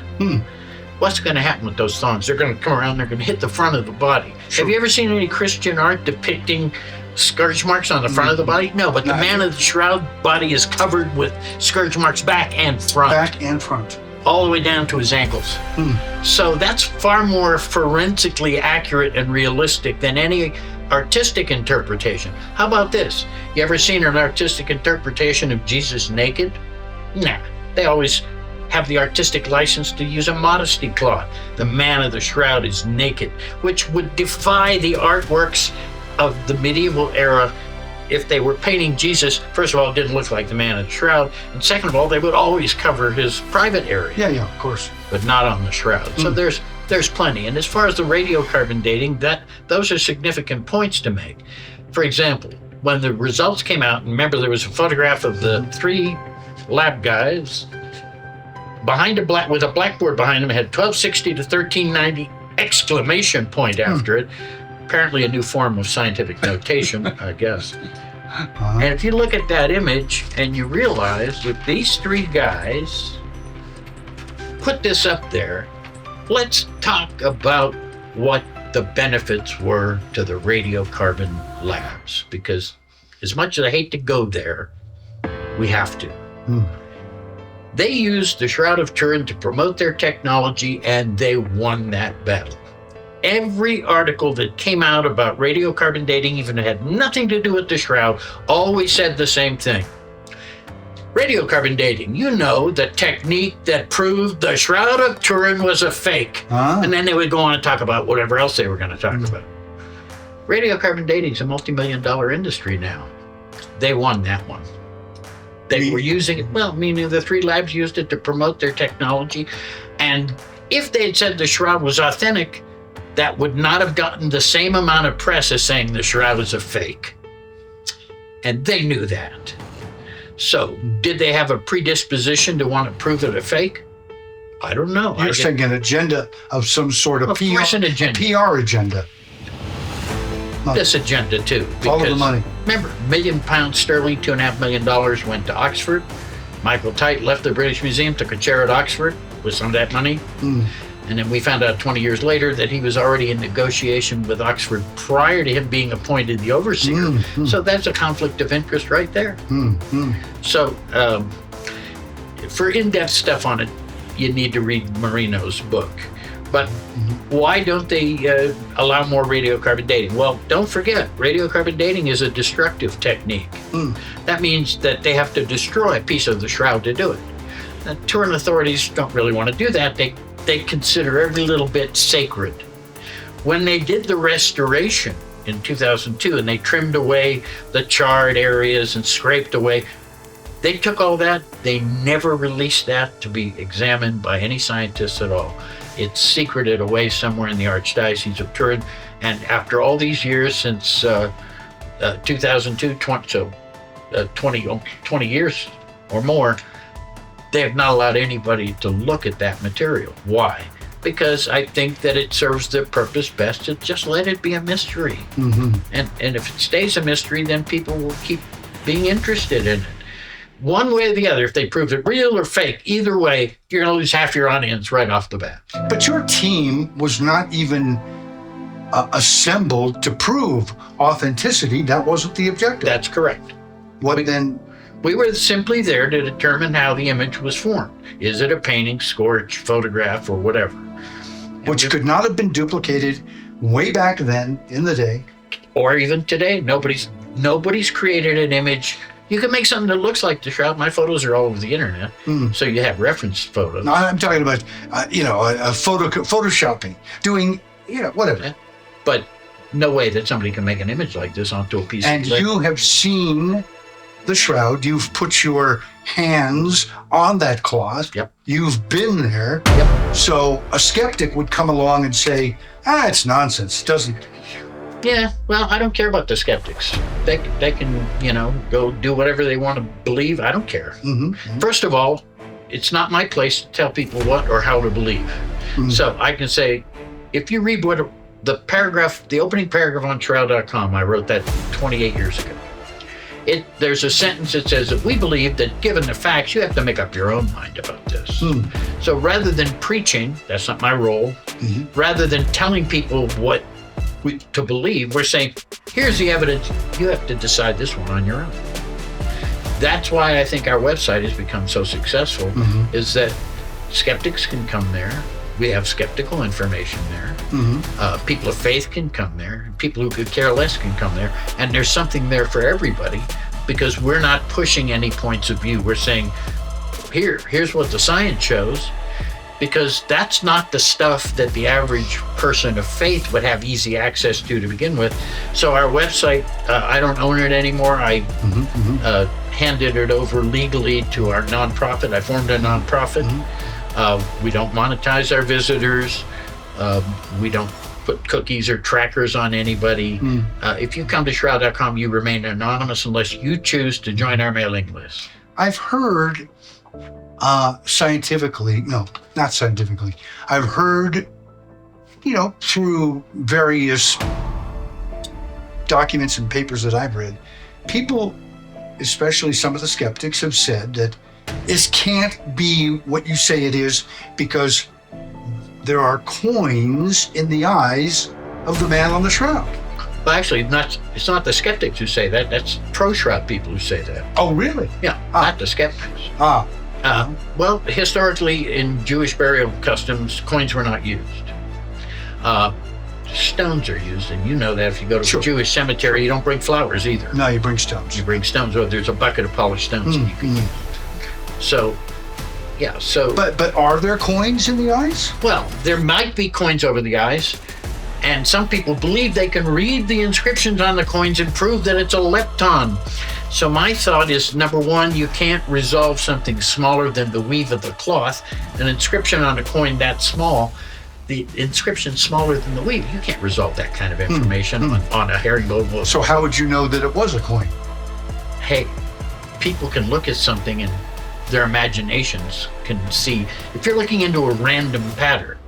What's going to happen with those thongs? They're going to come around, they're going to hit the front of the body. Sure. Have you ever seen any Christian art depicting scourge marks on the front of the body? No, but the man of the shroud body is covered with scourge marks back and front. Back and front. All the way down to his ankles. So that's far more forensically accurate and realistic than any artistic interpretation. How about this? You ever seen an artistic interpretation of Jesus naked? Nah, they always have the artistic license to use a modesty cloth. The man of the shroud is naked, which would defy the artworks of the medieval era. If they were painting Jesus, first of all, it didn't look like the man of the shroud, and second of all, they would always cover his private area. Yeah, of course. But not on the shroud. So there's plenty. And as far as the radiocarbon dating, those are significant points to make. For example, when the results came out, and remember there was a photograph of the three lab guys with a blackboard behind them, had 1260 to 1390 exclamation point after it. Apparently a new form of scientific notation, I guess. And if you look at that image and you realize that these three guys put this up there, let's talk about what the benefits were to the radiocarbon labs, because as much as I hate to go there, we have to. They used the Shroud of Turin to promote their technology, and they won that battle. Every article that came out about radiocarbon dating, even if it had nothing to do with the shroud, always said the same thing. Radiocarbon dating, the technique that proved the Shroud of Turin was a fake. And then they would go on and talk about whatever else they were going to talk about. Radiocarbon dating is a multi-million-dollar industry now. They won that one. They were using it, meaning the three labs used it to promote their technology. And if they had said the shroud was authentic, that would not have gotten the same amount of press as saying the shroud is a fake. And they knew that. So, did they have a predisposition to want to prove it a fake? I don't know. You're saying an agenda of some sort of course, an agenda. PR agenda. this agenda too. Follow the money. Remember, £1 million sterling, $2.5 million went to Oxford. Michael Tite left the British Museum, took a chair at Oxford with some of that money. And then we found out 20 years later that he was already in negotiation with Oxford prior to him being appointed the overseer. So that's a conflict of interest right there. So for in-depth stuff on it, you need to read Marino's book. But why don't they allow more radiocarbon dating? Well, don't forget, radiocarbon dating is a destructive technique. That means that they have to destroy a piece of the shroud to do it. The Turin authorities don't really want to do that. They consider every little bit sacred. When they did the restoration in 2002 and they trimmed away the charred areas and scraped away, they took all that. They never released that to be examined by any scientists at all. It's secreted away somewhere in the Archdiocese of Turin. And after all these years, since 2002, 20 years or more, they have not allowed anybody to look at that material. Why? Because I think that it serves the purpose best to just let it be a mystery. And if it stays a mystery, then people will keep being interested in it. One way or the other, if they prove it real or fake, either way, you're going to lose half your audience right off the bat. But your team was not even assembled to prove authenticity. That wasn't the objective. That's correct. What then? We were simply there to determine how the image was formed. Is it a painting, scorch, photograph, or whatever? Which could not have been duplicated way back then in the day. Or even today. Nobody's created an image. You can make something that looks like the shroud. My photos are all over the internet, so you have reference photos. No, I'm talking about, photoshopping, doing, whatever. Yeah. But no way that somebody can make an image like this onto a piece and of paper. You have seen the shroud. You've put your hands on that cloth. Yep. You've been there. Yep. So a skeptic would come along and say, it's nonsense. Doesn't. Yeah, well, I don't care about the skeptics. They can, go do whatever they want to believe. I don't care. First of all, it's not my place to tell people what or how to believe. So I can say, if you read the opening paragraph on shroud.com, I wrote that 28 years ago. There's a sentence that says that we believe that given the facts, you have to make up your own mind about this. So rather than preaching, that's not my role, rather than telling people what to believe, we're saying, here's the evidence, you have to decide this one on your own. That's why I think our website has become so successful, is that skeptics can come there. We have skeptical information there. People of faith can come there. People who could care less can come there. And there's something there for everybody, because we're not pushing any points of view. We're saying, here's what the science shows, because that's not the stuff that the average person of faith would have easy access to begin with. So our website, I don't own it anymore. I handed it over legally to our nonprofit. I formed a nonprofit. We don't monetize our visitors. We don't put cookies or trackers on anybody. If you come to shroud.com, you remain anonymous unless you choose to join our mailing list. I've heard scientifically, no, not scientifically. I've heard, through various documents and papers that I've read, people, especially some of the skeptics, have said that this can't be what you say it is because there are coins in the eyes of the man on the shroud. Well, actually, it's not the skeptics who say that. That's pro-shroud people who say that. Oh, really? Yeah, not the skeptics. Well, historically, in Jewish burial customs, coins were not used. Stones are used, and you know that if you go to a Jewish cemetery, you don't bring flowers either. No, you bring stones. You bring stones, or there's a bucket of polished stones that you can use. So, yeah, so... But are there coins in the eyes? Well, there might be coins over the eyes, and some people believe they can read the inscriptions on the coins and prove that it's a lepton. So my thought is, number one, you can't resolve something smaller than the weave of the cloth. An inscription on a coin that small, the inscription smaller than the weave, you can't resolve that kind of information on a herringbone. So how would you know that it was a coin? Hey, people can look at something and their imaginations can see. If you're looking into a random pattern,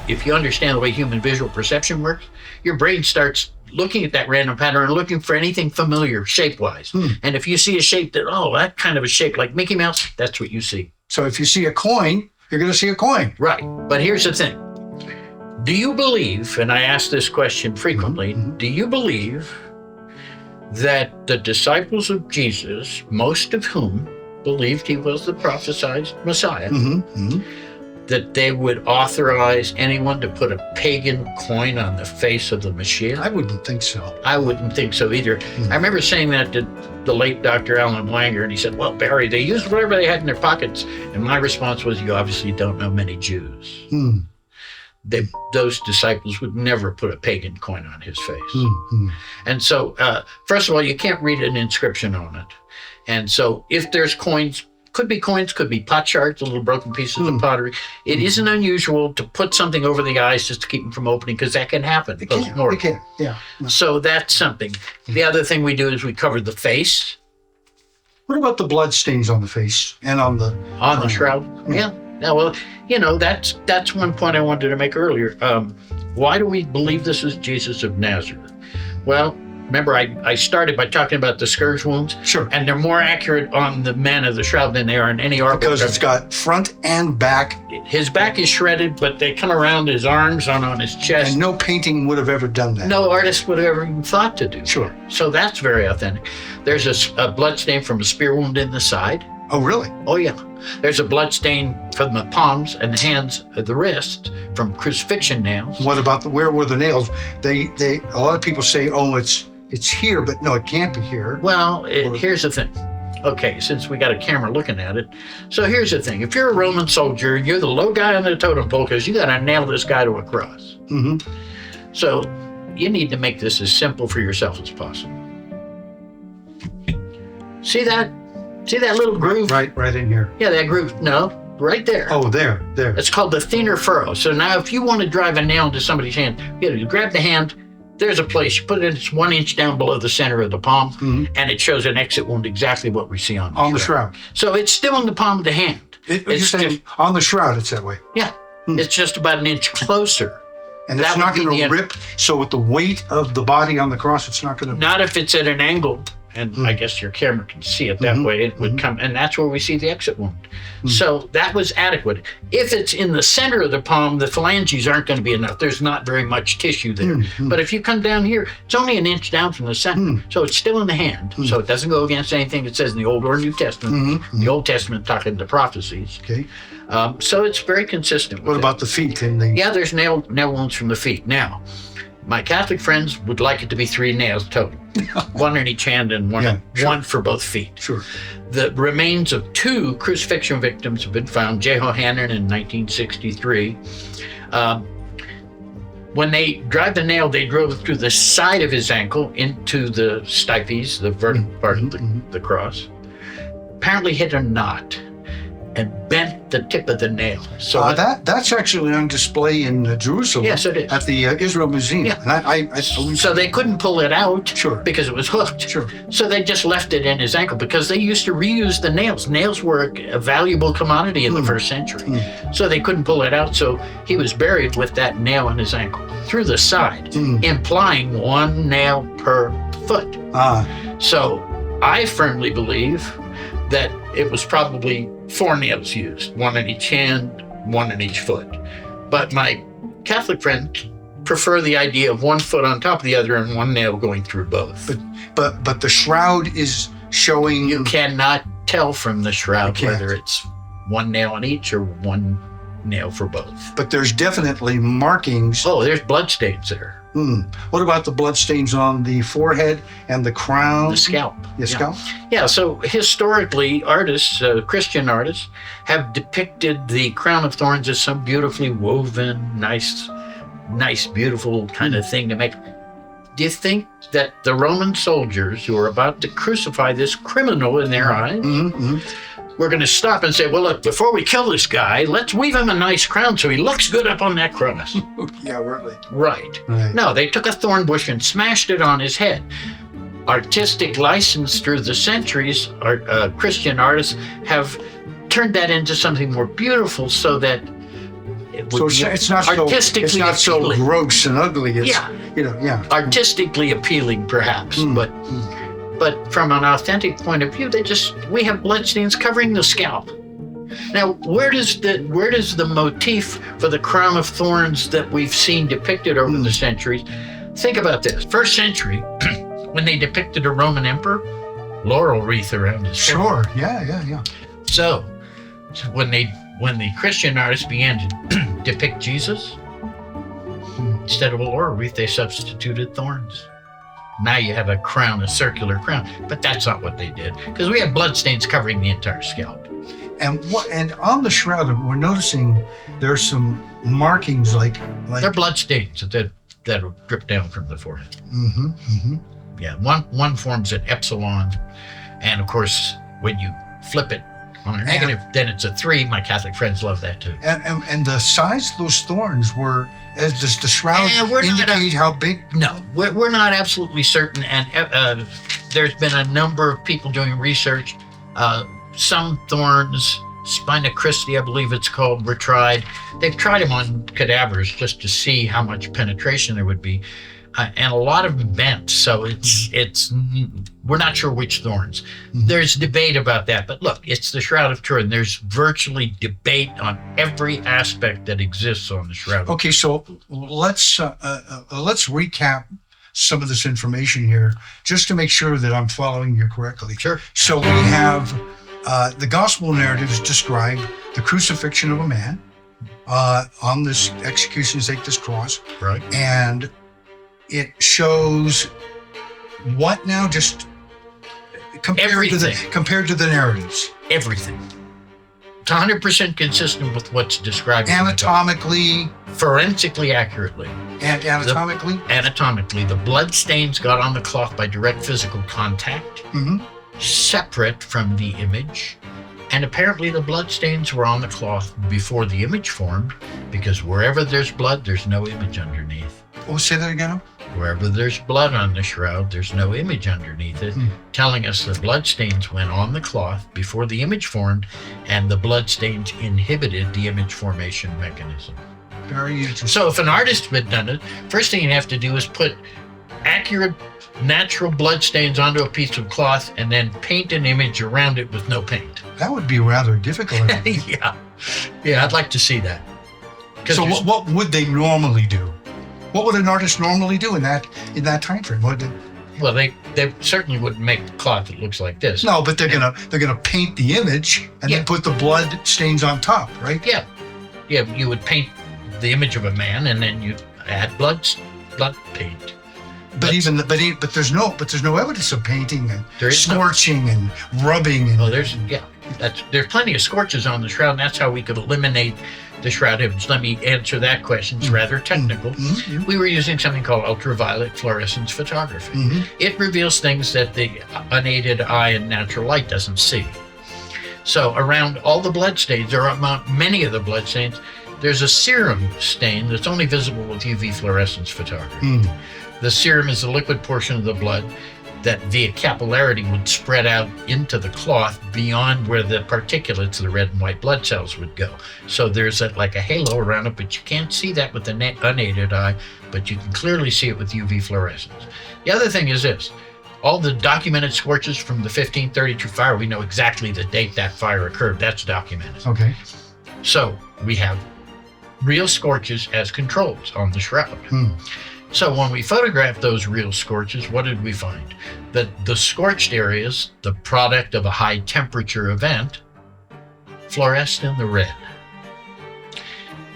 if you understand the way human visual perception works, your brain starts looking at that random pattern and looking for anything familiar shape-wise. And if you see a shape that kind of a shape like Mickey Mouse, that's what you see. So if you see a coin, you're going to see a coin. Right. But here's the thing. Do you believe, and I ask this question frequently, do you believe that the disciples of Jesus, most of whom believed he was the prophesied Messiah, that they would authorize anyone to put a pagan coin on the face of the Mashiach? I wouldn't think so. I wouldn't think so either. I remember saying that to the late Dr. Alan Wanger, and he said, well, Barrie, they used whatever they had in their pockets. And my response was, you obviously don't know many Jews. Those disciples would never put a pagan coin on his face. And so, first of all, you can't read an inscription on it. And so if there's coins, could be pot shards, little broken pieces of pottery. It isn't unusual to put something over the eyes just to keep them from opening, because that can happen. It can, yeah. So that's something. The other thing we do is we cover the face. What about the blood stains on the face and on the shroud? Yeah. Well, that's one point I wanted to make earlier. Why do we believe this is Jesus of Nazareth? Well, remember, I started by talking about the scourge wounds. Sure. And they're more accurate on the man of the shroud than they are in any artwork. Because it's got front and back. His back is shredded, but they come around his arms, on his chest. And no painting would have ever done that. No artist would have ever even thought to do. Sure. So that's very authentic. There's a blood stain from a spear wound in the side. Oh, really? Oh, yeah. There's a blood stain from the palms and the hands of the wrist from crucifixion nails. What about where were the nails? A lot of people say, oh, it's here, but no, it can't be here. Well, here's the thing. Okay, since we got a camera looking at it. So here's the thing. If you're a Roman soldier, you're the low guy on the totem pole because you got to nail this guy to a cross. So you need to make this as simple for yourself as possible. See that? See that little groove? Right in here. Yeah, that groove. No, right there. Oh, there. It's called the thinner furrow. So now if you want to drive a nail into somebody's hand, you grab the hand, there's a place, you put it, it's 1 inch down below the center of the palm, and it shows an exit wound, exactly what we see on the shroud. So it's still in the palm of the hand. You're saying on the shroud it's that way? Yeah. It's just about an inch closer. And it's not going to rip, so with the weight of the body on the cross, it's not going to... Not if it's at an angle. And I guess your camera can see it that way. It would come, and that's where we see the exit wound. So that was adequate. If it's in the center of the palm, the phalanges aren't going to be enough. There's not very much tissue there. But if you come down here, it's only an inch down from the center. So it's still in the hand. So it doesn't go against anything it says in the Old or New Testament. The Old Testament talking the prophecies. Okay. So it's very consistent. What about the feet? Yeah, there's nail wounds from the feet. Now, my Catholic friends would like it to be 3 nails total. 1 in each hand and one for both feet. Sure. The remains of 2 crucifixion victims have been found, Jehohanan in 1963. When they drive the nail, they drove through the side of his ankle into the stipes, the vertical part of the cross. Apparently hit a knot and bent the tip of the nail. So that's actually on display in Jerusalem. Yes, it is. At the Israel Museum. Yeah. And so they couldn't pull it out because it was hooked. Sure. So they just left it in his ankle because they used to reuse the nails. Nails were a valuable commodity in the first century. So they couldn't pull it out. So he was buried with that nail in his ankle through the side, implying 1 nail per foot. So I firmly believe that it was probably 4 nails used, 1 in each hand, 1 in each foot. But my Catholic friends prefer the idea of 1 foot on top of the other and 1 nail going through both. But the shroud is showing... You cannot tell from the shroud whether it's 1 nail on each or 1 nail for both. But there's definitely markings. Oh, there's blood stains there. What about the blood stains on the forehead and the crown? The scalp. The scalp? Yeah, so historically, artists, Christian artists, have depicted the crown of thorns as some beautifully woven, nice, beautiful kind of thing to make. Do you think that the Roman soldiers who are about to crucify this criminal in their eyes we're going to stop and say, well, look, before we kill this guy, let's weave him a nice crown so he looks good up on that cross. Yeah, really. Right. No, they took a thorn bush and smashed it on his head. Artistic license through the centuries, Christian artists have turned that into something more beautiful so that it So would be it's not artistically so appealing. gross and ugly. It's, Yeah. Artistically appealing, perhaps, but from an authentic point of view, we have bloodstains covering the scalp. Now, where does the motif for the crown of thorns that we've seen depicted over the centuries? Think about this. First century, when they depicted a Roman emperor, laurel wreath around his forehead. Sure. Yeah. So when the Christian artists began to depict Jesus, instead of a laurel wreath, they substituted thorns. Now you have a crown, a circular crown, but that's not what they did, because we have bloodstains covering the entire scalp. And on the shroud, we're noticing there's some markings like they're bloodstains that drip down from the forehead. Yeah, one forms an epsilon, and of course, when you flip it on a negative, then it's a 3. My Catholic friends love that too. And the size of those thorns were, does the shroud indicate how big? No, we're not absolutely certain, and there's been a number of people doing research. Some thorns, Spina Christi, I believe it's called, were tried. They've tried them on cadavers just to see how much penetration there would be. And a lot of them bent, so we're not sure which thorns. There's debate about that, but look, it's the Shroud of Turin. There's virtually debate on every aspect that exists on the Shroud. Okay, so let's recap some of this information here, just to make sure that I'm following you correctly. Sure. So we have the gospel narratives describe the crucifixion of a man on this execution stake, this cross, right? And it shows what now? Just compared to the narratives. Everything. It's 100% consistent with what's described. Anatomically, forensically accurately. And anatomically? Anatomically, the blood stains got on the cloth by direct physical contact, separate from the image. And apparently the blood stains were on the cloth before the image formed, because wherever there's blood, there's no image underneath. Oh, say that again? Wherever there's blood on the shroud, there's no image underneath it, telling us the blood stains went on the cloth before the image formed, and the blood stains inhibited the image formation mechanism. Very interesting. So if an artist had done it, first thing you have to do is put accurate natural blood stains onto a piece of cloth and then paint an image around it with no paint. That would be rather difficult. Yeah, I'd like to see that. So what would they normally do? What would an artist normally do in that time frame? Well, they certainly wouldn't make the cloth that looks like this. No, but they're gonna paint the image and then put the blood stains on top, right? Yeah. You would paint the image of a man and then you add blood paint. But there's no evidence of painting and scorching and rubbing. And, there's plenty of scorches on the shroud, and that's how we could eliminate the shroud image. Let me answer that question. It's rather technical. We were using something called ultraviolet fluorescence photography. It reveals things that the unaided eye in natural light doesn't see. So around all the blood stains, or among many of the blood stains, there's a serum stain that's only visible with UV fluorescence photography. The serum is the liquid portion of the blood that via capillarity would spread out into the cloth beyond where the particulates, the red and white blood cells, would go. So there's like a halo around it, but you can't see that with the unaided eye, but you can clearly see it with UV fluorescence. The other thing is this. All the documented scorches from the 1532 fire, we know exactly the date that fire occurred. That's documented. Okay. So we have real scorches as controls on the shroud. So when we photographed those real scorches, what did we find? That the scorched areas, the product of a high temperature event, fluoresced in the red.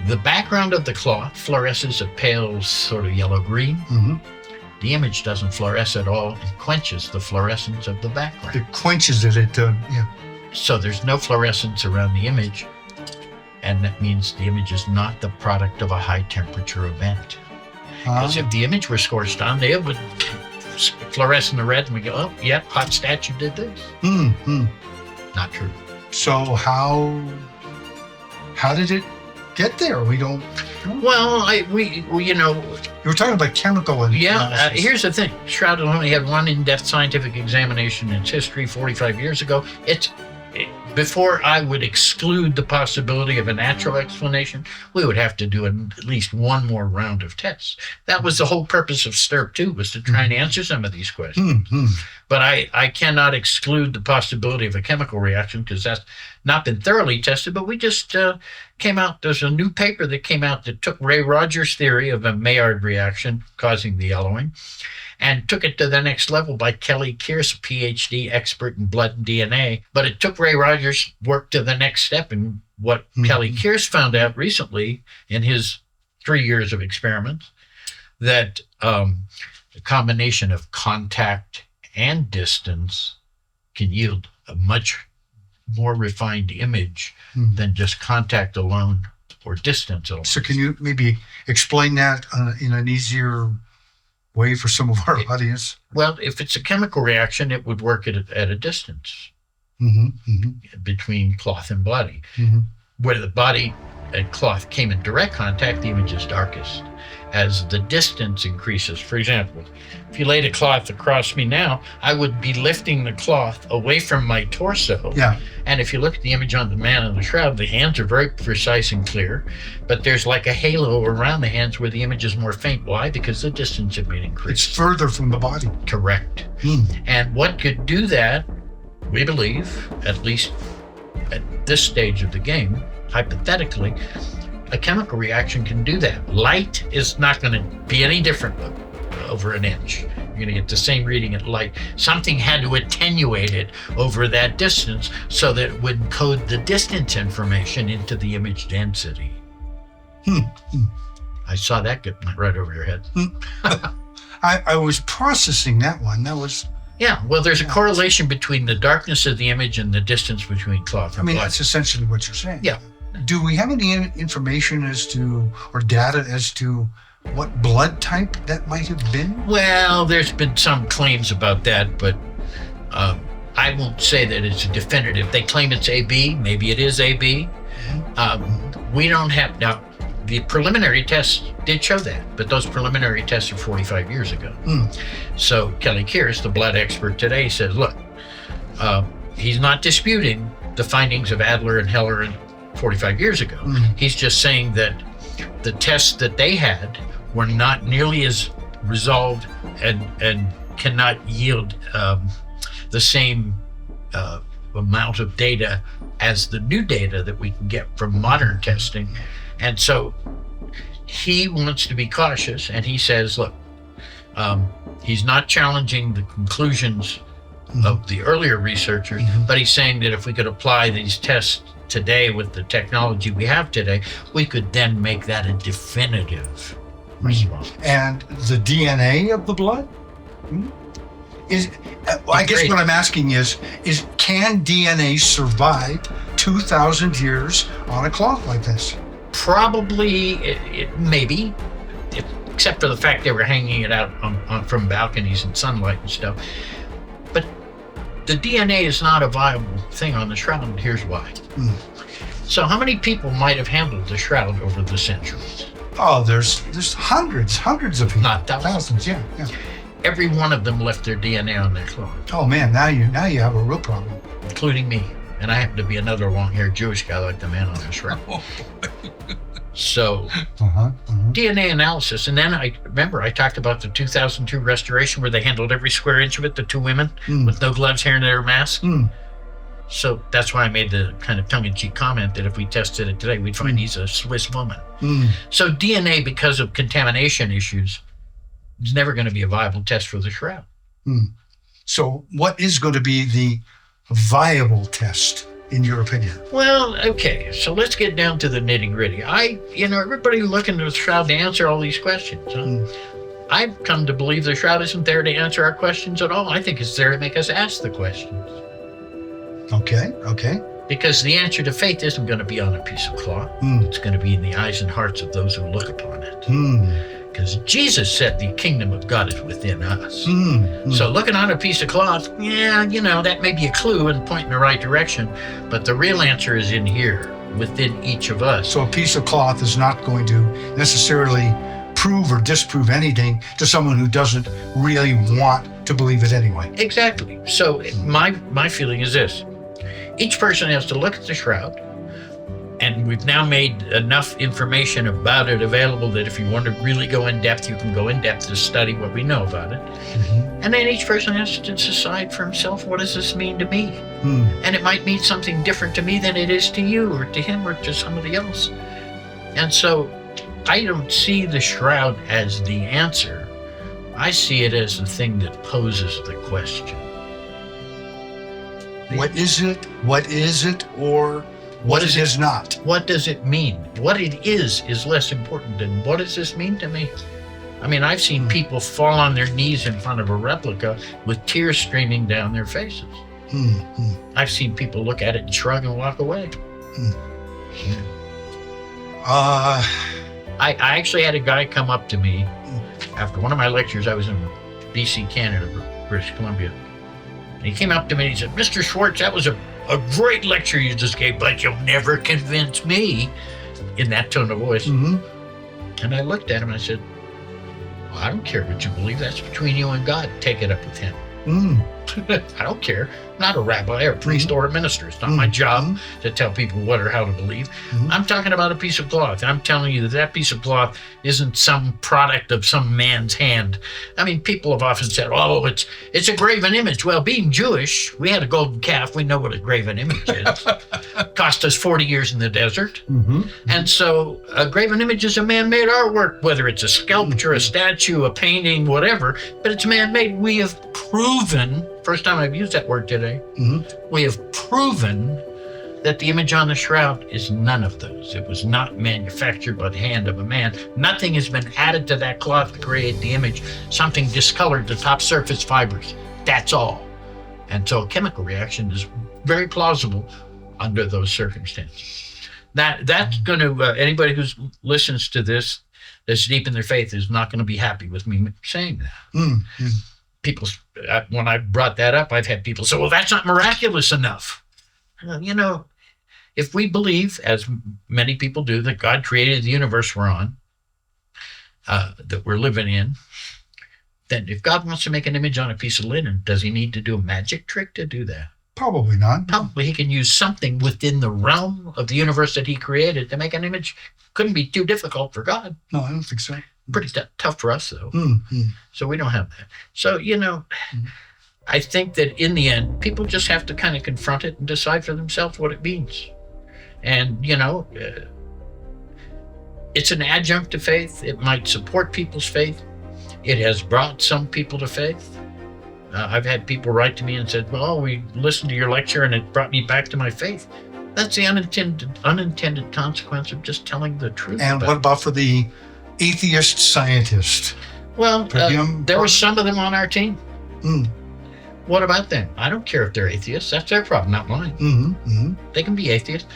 The background of the cloth fluoresces a pale sort of yellow-green. The image doesn't fluoresce at all. It quenches the fluorescence of the background. It quenches it, So there's no fluorescence around the image, and that means the image is not the product of a high temperature event. Because if the image were scorched on, they would fluoresce in the red, and we go, oh, yeah, hot statue did this. Not true. So how did it get there? We don't know. Well, we you know. You were talking about chemical analysis. Here's the thing. Shroud only had one in-depth scientific examination in its history 45 years ago. before I would exclude the possibility of a natural explanation, we would have to do at least one more round of tests. That was the whole purpose of STURP too, was to try and answer some of these questions. But I cannot exclude the possibility of a chemical reaction because that's not been thoroughly tested. But we just came out, there's a new paper that came out that took Ray Rogers' theory of a Maillard reaction causing the yellowing and took it to the next level by Kelly Kearse, a PhD expert in blood and DNA. But it took Ray Rogers' work to the next step. And what Kelly Kearse found out recently in his 3 years of experiments, that a combination of contact and distance can yield a much more refined image than just contact alone or distance alone. So can you maybe explain that in an easier way for some of our audience? Well, if it's a chemical reaction, it would work at a distance between cloth and body. Where the body and cloth came in direct contact, the image is darkest. As the distance increases, for example, if you laid a cloth across me now, I would be lifting the cloth away from my torso. Yeah. And if you look at the image on the man in the shroud, the hands are very precise and clear, but there's like a halo around the hands where the image is more faint. Why? Because the distance had been increased. It's further from the body. Correct. And what could do that, we believe, at least at this stage of the game, hypothetically, a chemical reaction can do that. Light is not going to be any different over an inch. You're going to get the same reading at light. Something had to attenuate it over that distance so that it would encode the distance information into the image density. I saw that get right over your head. I was processing that one. That was... Yeah, well, there's a correlation between the darkness of the image and the distance between cloth and blood. That's essentially what you're saying. Yeah. Do we have any information as to, or data as to, what blood type that might have been? Well, there's been some claims about that, but I won't say that it's definitive. They claim it's AB. Maybe it is AB. We don't have... Now, the preliminary tests did show that, but those preliminary tests are 45 years ago. So Kelly Kearse, the blood expert today, says, look, he's not disputing the findings of Adler and Heller and 45 years ago. He's just saying that the tests that they had were not nearly as resolved and cannot yield the same amount of data as the new data that we can get from modern testing. And so he wants to be cautious, and he says, look, he's not challenging the conclusions of the earlier researchers, but he's saying that if we could apply these tests today with the technology we have today, we could then make that a definitive response. And the DNA of the blood? I guess what I'm asking is can DNA survive 2,000 years on a cloth like this? Probably, maybe, except for the fact they were hanging it out from balconies and sunlight and stuff. But the DNA is not a viable thing on the shroud, and here's why. So how many people might have handled the shroud over the centuries? Oh, there's hundreds of people. Not thousands. Yeah. Every one of them left their DNA on their cloth. Oh man, now you have a real problem. Including me. And I happen to be another long-haired Jewish guy like the man on the shroud. So DNA analysis, and then I remember I talked about the 2002 restoration where they handled every square inch of it, the two women with no gloves, hair, and their mask. So that's why I made the kind of tongue-in-cheek comment that if we tested it today, we'd find he's a Swiss woman. So DNA, because of contamination issues, is never going to be a viable test for the shroud. So what is going to be the viable test, in your opinion? Well, okay, so let's get down to the nitty-gritty. Everybody looking to the shroud to answer all these questions. I've come to believe the shroud isn't there to answer our questions at all. I think it's there to make us ask the questions. Okay. Because the answer to faith isn't going to be on a piece of cloth. It's going to be in the eyes and hearts of those who look upon it. Because Jesus said the kingdom of God is within us. So looking on a piece of cloth, that may be a clue and point in the right direction, but the real answer is in here, within each of us. So a piece of cloth is not going to necessarily prove or disprove anything to someone who doesn't really want to believe it anyway. Exactly. So my feeling is this. each person has to look at the shroud, and we've now made enough information about it available that if you want to really go in depth, you can go in depth to study what we know about it. And then each person has to decide for himself, what does this mean to me? And it might mean something different to me than it is to you or to him or to somebody else. And so I don't see the shroud as the answer. I see it as the thing that poses the question. What is it? What is it? Or what it is not? What does it mean? What it is less important than what does this mean to me? I mean, I've seen people fall on their knees in front of a replica with tears streaming down their faces. I've seen people look at it and shrug and walk away. I actually had a guy come up to me after one of my lectures. I was in BC, Canada, British Columbia. And he came up to me and he said, "Mr. Schwortz, that was a great lecture you just gave, but you'll never convince me," in that tone of voice. And I looked at him and I said, "Well, I don't care what you believe. That's between you and God. Take it up with him." I don't care. I'm not a rabbi or a priest or a minister. It's not my job to tell people what or how to believe. I'm talking about a piece of cloth. I'm telling you that piece of cloth isn't some product of some man's hand. I mean, people have often said, "Oh, it's a graven image." Well, being Jewish, we had a golden calf. We know what a graven image is. Cost us 40 years in the desert. And so a graven image is a man-made artwork, whether it's a sculpture, a statue, a painting, whatever, but it's man-made. We have proven, first time I've used that word today, we have proven that the image on the shroud is none of those. It was not manufactured by the hand of a man. Nothing has been added to that cloth to create the image. Something discolored the top surface fibers. That's all. And so a chemical reaction is very plausible under those circumstances. That's going to, anybody who listens to this that's deep in their faith is not going to be happy with me saying that. People, when I brought that up, I've had people say, "Well, that's not miraculous enough." You know, if we believe, as many people do, that God created the universe we're on, that we're living in, then if God wants to make an image on a piece of linen, does he need to do a magic trick to do that? Probably not. Probably he can use something within the realm of the universe that he created to make an image. Couldn't be too difficult for God. No, I don't think so. Pretty tough for us, though. So we don't have that. So, you know, I think that in the end, people just have to kind of confront it and decide for themselves what it means. And, you know, it's an adjunct to faith. It might support people's faith. It has brought some people to faith. I've had people write to me and said, "Well, we listened to your lecture and it brought me back to my faith." That's the unintended consequence of just telling the truth. And what about for the atheist scientist? Well, there were some of them on our team. What about them? I don't care if they're atheists. That's their problem, not mine. They can be atheists.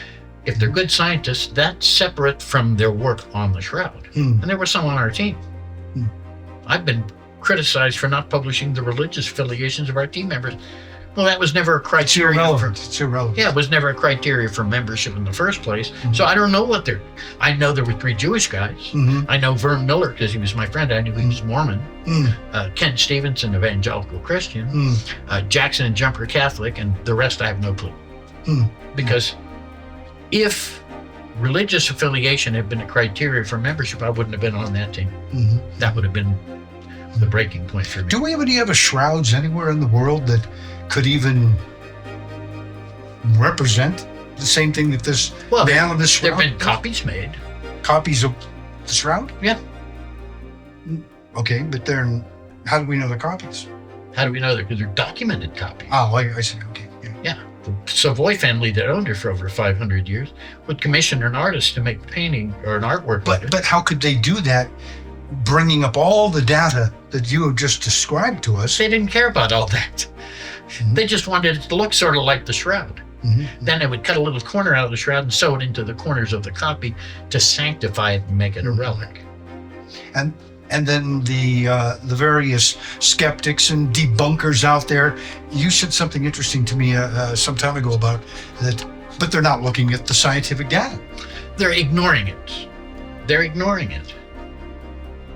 If they're good scientists, that's separate from their work on the shroud. And there were some on our team. I've been criticized for not publishing the religious affiliations of our team members. Well, that was never a criteria. It's irrelevant. Yeah, it was never a criteria for membership in the first place. So I don't know what they're. I know there were 3 Jewish guys. I know Vern Miller because he was my friend. I knew he was Mormon. Ken Stevenson, evangelical Christian. Jackson and Jumper Catholic, and the rest I have no clue. Because if religious affiliation had been a criteria for membership, I wouldn't have been on that team. That would have been the breaking point for me. Do we have any other shrouds anywhere in the world that could even represent the same thing that this man on this shroud? There have been copies made. Copies of the shroud? Yeah. Okay, but how do we know they're copies? How do we know that? Because they're documented copies. Oh, I see. Okay. Yeah. The Savoy family that owned it for over 500 years would commission an artist to make a painting or an artwork. But how could they do that, bringing up all the data that you have just described to us? They didn't care about all that. They just wanted it to look sort of like the shroud. Then they would cut a little corner out of the shroud and sew it into the corners of the copy to sanctify it and make it a relic. And then the various skeptics and debunkers out there, you said something interesting to me some time ago about that, but they're not looking at the scientific data. They're ignoring it. They're ignoring it.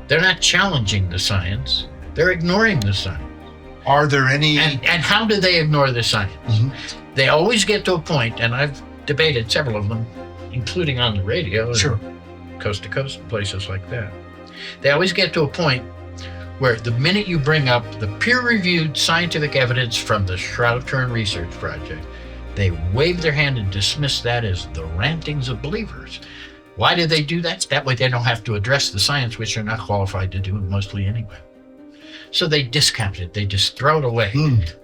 They're not challenging the science. They're ignoring the science. Are there any... And how do they ignore the science? Mhm. They always get to a point, and I've debated several of them, including on the radio, Sure. coast to coast, places like that. They always get to a point where the minute you bring up the peer-reviewed scientific evidence from the Shroud of Turin research project, they wave their hand and dismiss that as the rantings of believers. Why do they do that? That way they don't have to address the science, which they're not qualified to do mostly anyway. So they discount it. They just throw it away.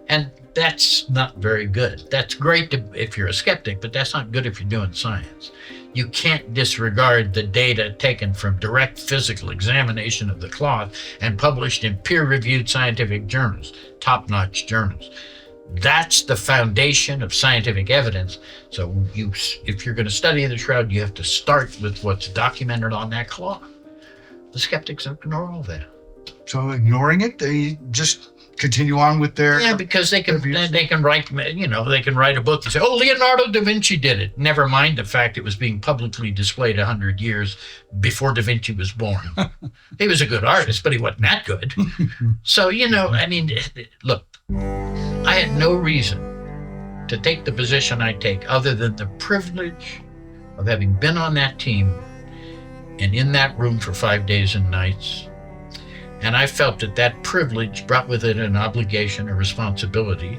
And that's not very good. That's great if you're a skeptic, but that's not good if you're doing science. You can't disregard the data taken from direct physical examination of the cloth and published in peer-reviewed scientific journals, top-notch journals. That's the foundation of scientific evidence. So if you're going to study the shroud, you have to start with what's documented on that cloth. The skeptics ignore all that. So ignoring it, they just continue on with their... Yeah, because they can write, they can write a book and say, oh, Leonardo da Vinci did it. Never mind the fact it was being publicly displayed 100 years before da Vinci was born. He was a good artist, but he wasn't that good. So, look, I had no reason to take the position I take other than the privilege of having been on that team and in that room for 5 days and nights. And I felt that privilege brought with it an obligation, a responsibility.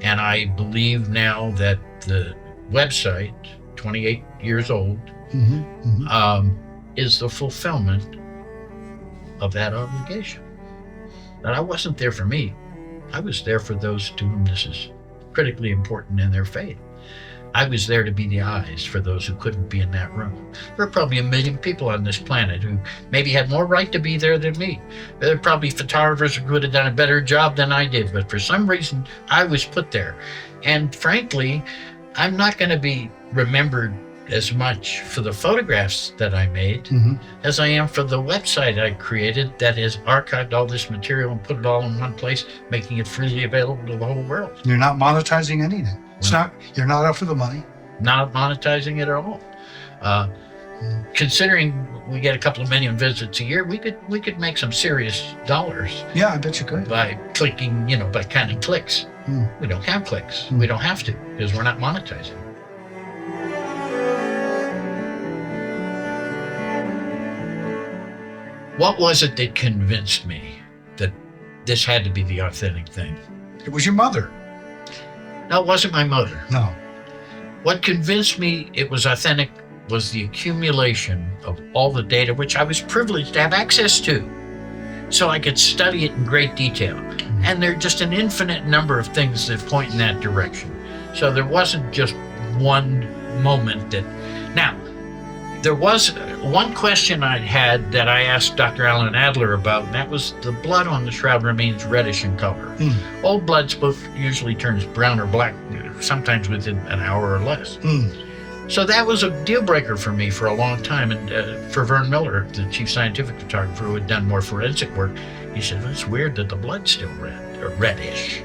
And I believe now that the website, 28 years old, is the fulfillment of that obligation. That I wasn't there for me. I was there for those to whom this is critically important in their faith. I was there to be the eyes for those who couldn't be in that room. There are probably 1 million people on this planet who maybe had more right to be there than me. There are probably photographers who could have done a better job than I did, but for some reason, I was put there. And frankly, I'm not going to be remembered as much for the photographs that I made as I am for the website I created that has archived all this material and put it all in one place, making it freely available to the whole world. You're not monetizing anything. You're not out for the money. Not monetizing it at all. Considering we get a couple of million visits a year, we could make some serious dollars. Yeah, I bet you could. By clicking, by counting clicks. We don't have clicks. We don't have to because we're not monetizing. What was it that convinced me that this had to be the authentic thing? It was your mother. No, it wasn't my mother. No. What convinced me it was authentic was the accumulation of all the data which I was privileged to have access to, so I could study it in great detail. And there are just an infinite number of things that point in that direction. So there wasn't just one moment that... Now, there was one question I had that I asked Dr. Alan Adler about, and that was the blood on the shroud remains reddish in color. Old blood usually turns brown or black, sometimes within an hour or less. So that was a deal breaker for me for a long time. And for Vern Miller, the chief scientific photographer who had done more forensic work, he said, well, it's weird that the blood's still red or reddish.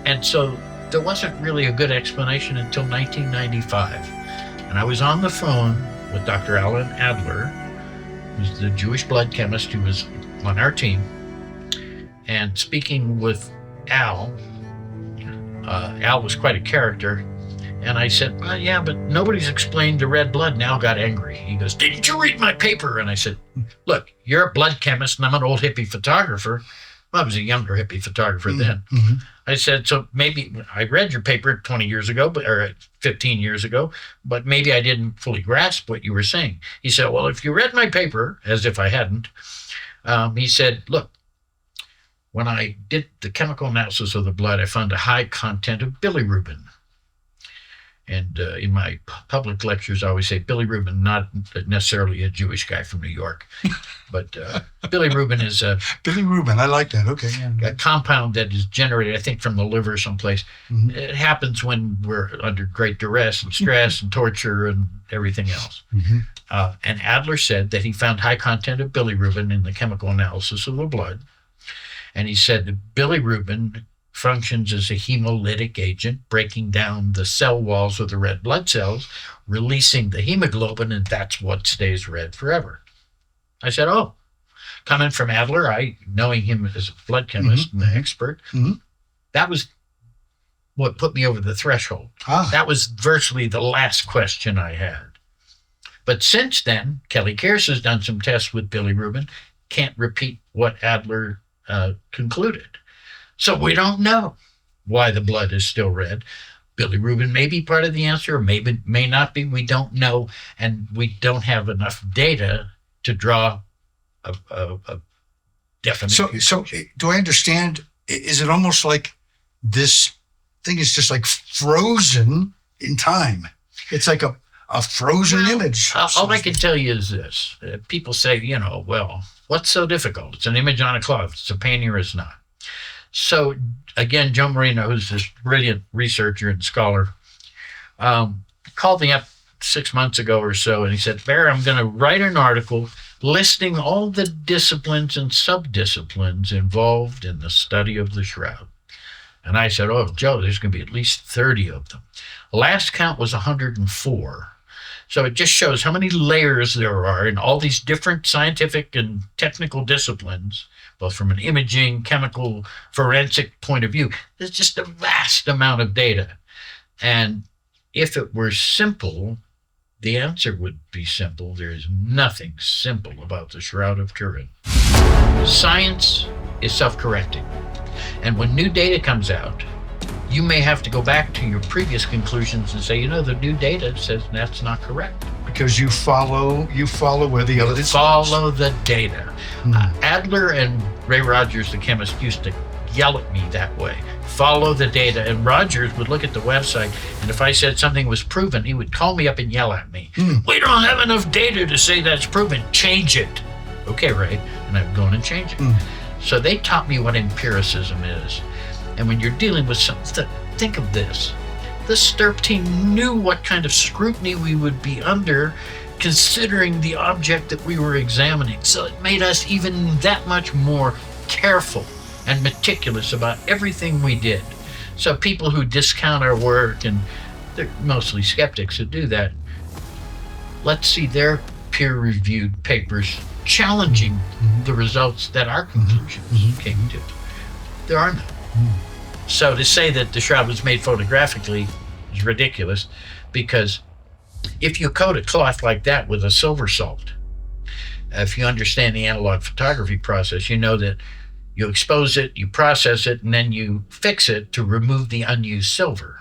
And so there wasn't really a good explanation until 1995. And I was on the phone with Dr. Alan Adler, who's the Jewish blood chemist who was on our team, and speaking with Al. Al was quite a character. And I said, well, yeah, but nobody's explained the red blood. And Al got angry. He goes, didn't you read my paper? And I said, look, you're a blood chemist and I'm an old hippie photographer. Well, I was a younger hippie photographer then. I said, so maybe I read your paper 20 years ago, or 15 years ago, but maybe I didn't fully grasp what you were saying. He said, well, if you read my paper, as if I hadn't, he said, look, when I did the chemical analysis of the blood, I found a high content of bilirubin. And in my public lectures, I always say bilirubin, not necessarily a Jewish guy from New York, but bilirubin is bilirubin, I like that. Okay. A compound that is generated, I think, from the liver someplace. It happens when we're under great duress and stress and torture and everything else. And Adler said that he found high content of bilirubin in the chemical analysis of the blood. And he said that bilirubin functions as a hemolytic agent, breaking down the cell walls of the red blood cells, releasing the hemoglobin, and that's what stays red forever. I said, oh, coming from Adler, knowing him as a blood chemist and an expert, that was what put me over the threshold. That was virtually the last question I had. But since then, Kelly Kearse has done some tests with Billy Rubin, can't repeat what Adler concluded. So we don't know why the blood is still red. Billy Rubin may be part of the answer, or may not be. We don't know, and we don't have enough data to draw a definite. So do I understand? Is it almost like this thing is just like frozen in time? It's like a frozen image. All I can tell you is this. People say, well, what's so difficult? It's an image on a cloth. It's a painting or it's not. So again, Joe Marino, who's this brilliant researcher and scholar, called me up 6 months ago or so, and he said, Barrie, I'm going to write an article listing all the disciplines and sub-disciplines involved in the study of the shroud. And I said, oh, Joe, there's going to be at least 30 of them. Last count was 104. So it just shows how many layers there are in all these different scientific and technical disciplines, both from an imaging, chemical, forensic point of view. There's just a vast amount of data. And if it were simple, the answer would be simple. There is nothing simple about the Shroud of Turin. Science is self-correcting. And when new data comes out, you may have to go back to your previous conclusions and say, the new data says that's not correct. Because you follow where the evidence follow the data. Adler and Ray Rogers, the chemist, used to yell at me that way. Follow the data. And Rogers would look at the website, and if I said something was proven, he would call me up and yell at me. We don't have enough data to say that's proven. Change it. Okay, Ray. And I would go in and change it. So they taught me what empiricism is. And when you're dealing with something, think of this. The STURP team knew what kind of scrutiny we would be under considering the object that we were examining. So it made us even that much more careful and meticulous about everything we did. So people who discount our work, and they're mostly skeptics who do that, let's see their peer-reviewed papers challenging the results that our conclusions came to. There are none. So to say that the shroud was made photographically is ridiculous, because if you coat a cloth like that with a silver salt, if you understand the analog photography process, you know that you expose it, you process it, and then you fix it to remove the unused silver.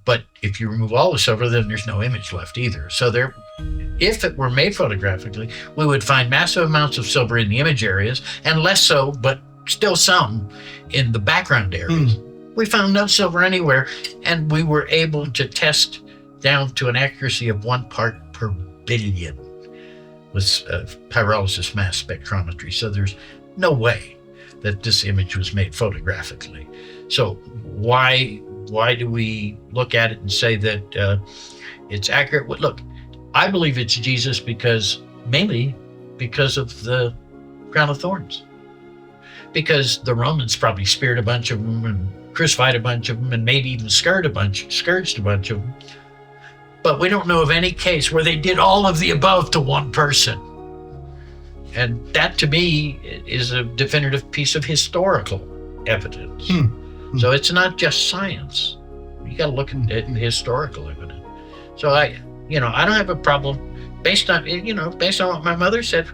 But if you remove all the silver, then there's no image left either. So if it were made photographically, we would find massive amounts of silver in the image areas, and less so, but still some in the background areas. We found no silver anywhere, and we were able to test down to an accuracy of 1 part per billion with pyrolysis mass spectrometry. So there's no way that this image was made photographically. So why do we look at it and say that it's accurate? Well, look, I believe it's Jesus mainly because of the crown of thorns. Because the Romans probably speared a bunch of them and crucified a bunch of them and maybe even scourged a bunch of them. But we don't know of any case where they did all of the above to one person. And that, to me, is a definitive piece of historical evidence. So it's not just science. You got to look at historical evidence. So I don't have a problem based on what my mother said.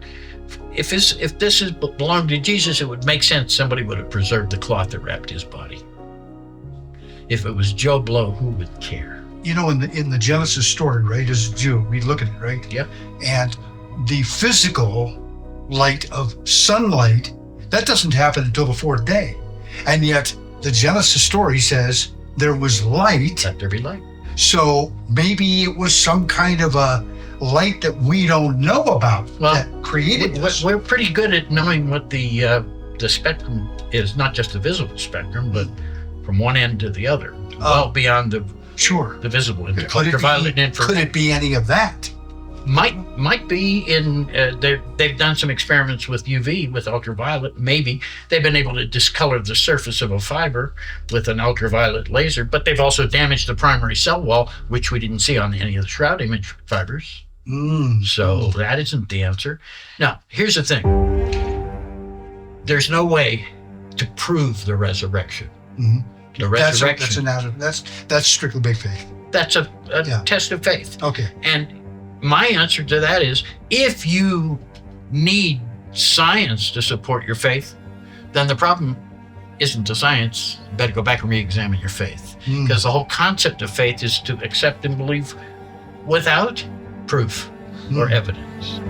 If this belonged to Jesus, it would make sense somebody would have preserved the cloth that wrapped his body. If it was Joe Blow, who would care? In the Genesis story, right, as a Jew, we look at it, right? Yep. And the physical light of sunlight, that doesn't happen until the 4th day. And yet the Genesis story says there was light. Let there be light. So maybe it was some kind of a light that we don't know about that created this. We're pretty good at knowing what the spectrum is, not just the visible spectrum, but from one end to the other, well beyond the visible ultraviolet infrared. Could it be any of that? Might be in. They've done some experiments with UV, with ultraviolet. Maybe they've been able to discolor the surface of a fiber with an ultraviolet laser, but they've also damaged the primary cell wall, which we didn't see on any of the shroud image fibers. So that isn't the answer. Now, here's the thing. There's no way to prove the resurrection. The resurrection. That's strictly big faith. That's a test of faith. Okay. And my answer to that is, if you need science to support your faith, then the problem isn't the science. You better go back and re-examine your faith. Because the whole concept of faith is to accept and believe without proof or evidence.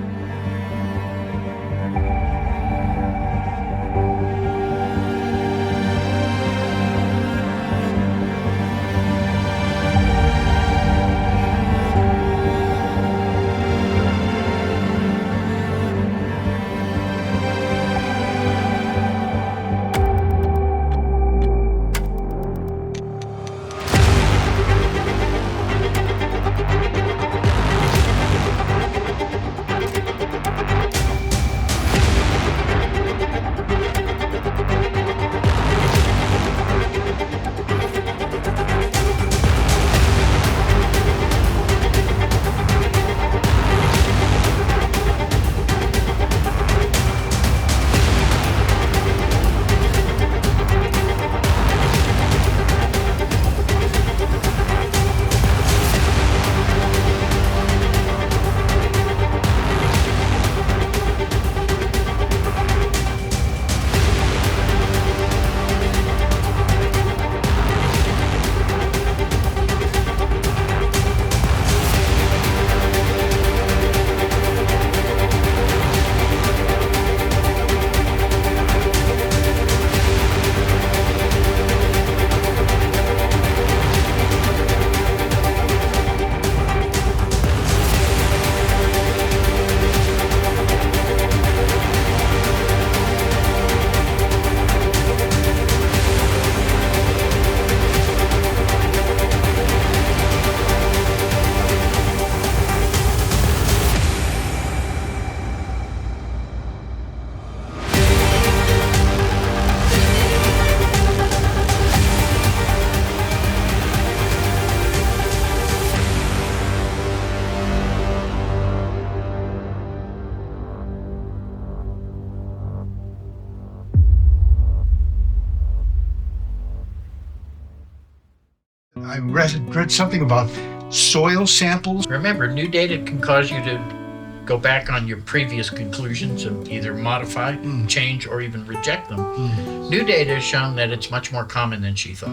I read something about soil samples. Remember, new data can cause you to go back on your previous conclusions and either modify, change, or even reject them. New data has shown that it's much more common than she thought.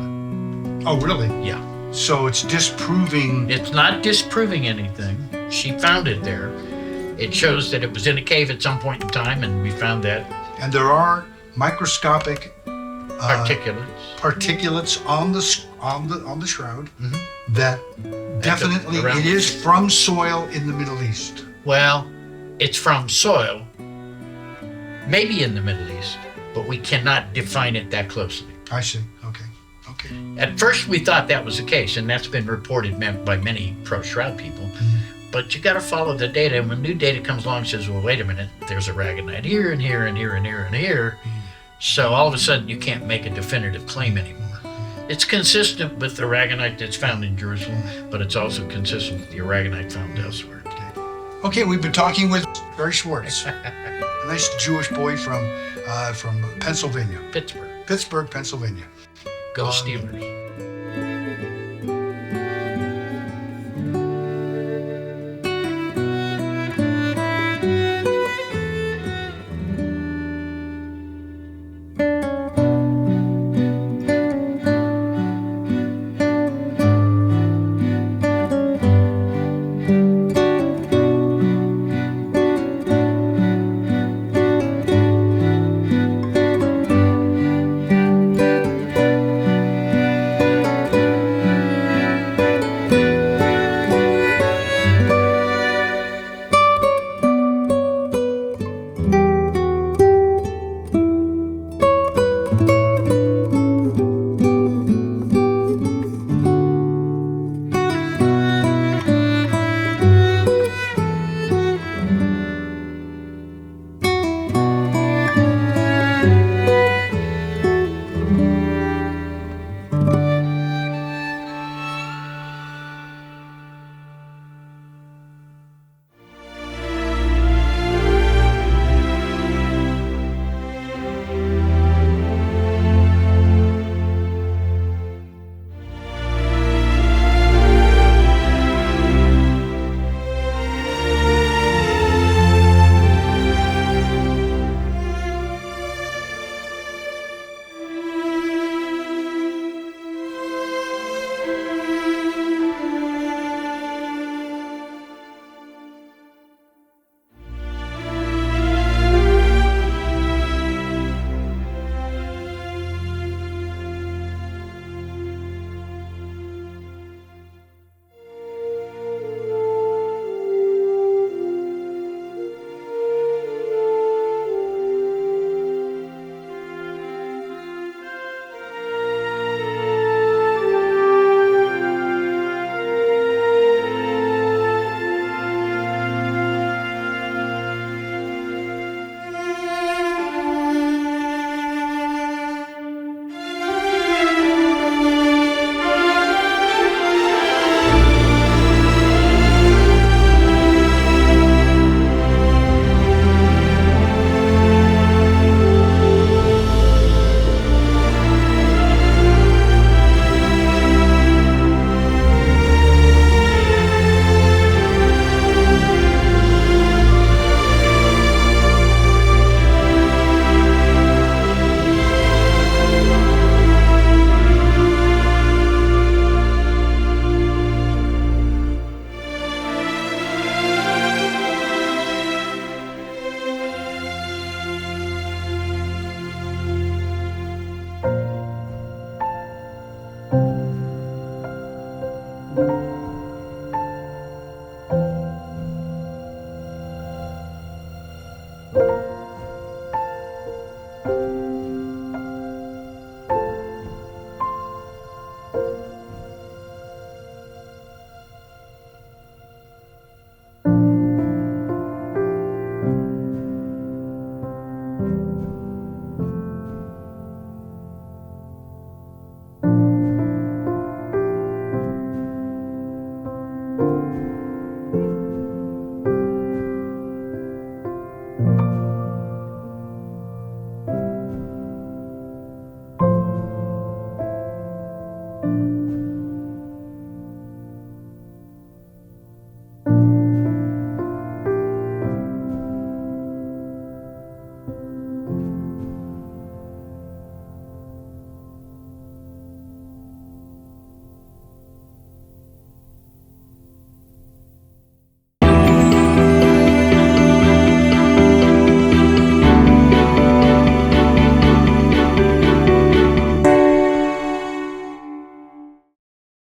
Oh, really? Yeah. So it's disproving. It's not disproving anything. She found it there. It shows that it was in a cave at some point in time, and we found that. And there are microscopic particulates on the shroud that definitely it is from soil in the Middle East. Well, it's from soil, maybe in the Middle East, but we cannot define it that closely. I see. Okay. At first, we thought that was the case, and that's been reported by many pro-shroud people. But you got to follow the data, and when new data comes along and says, well, wait a minute, there's a aragonite here and here and here and here and here. So all of a sudden, you can't make a definitive claim anymore. It's consistent with the aragonite that's found in Jerusalem, but it's also consistent with the aragonite found elsewhere. Okay, we've been talking with Barrie Schwortz, a nice Jewish boy from Pennsylvania. Pittsburgh, Pennsylvania. Go Steelers.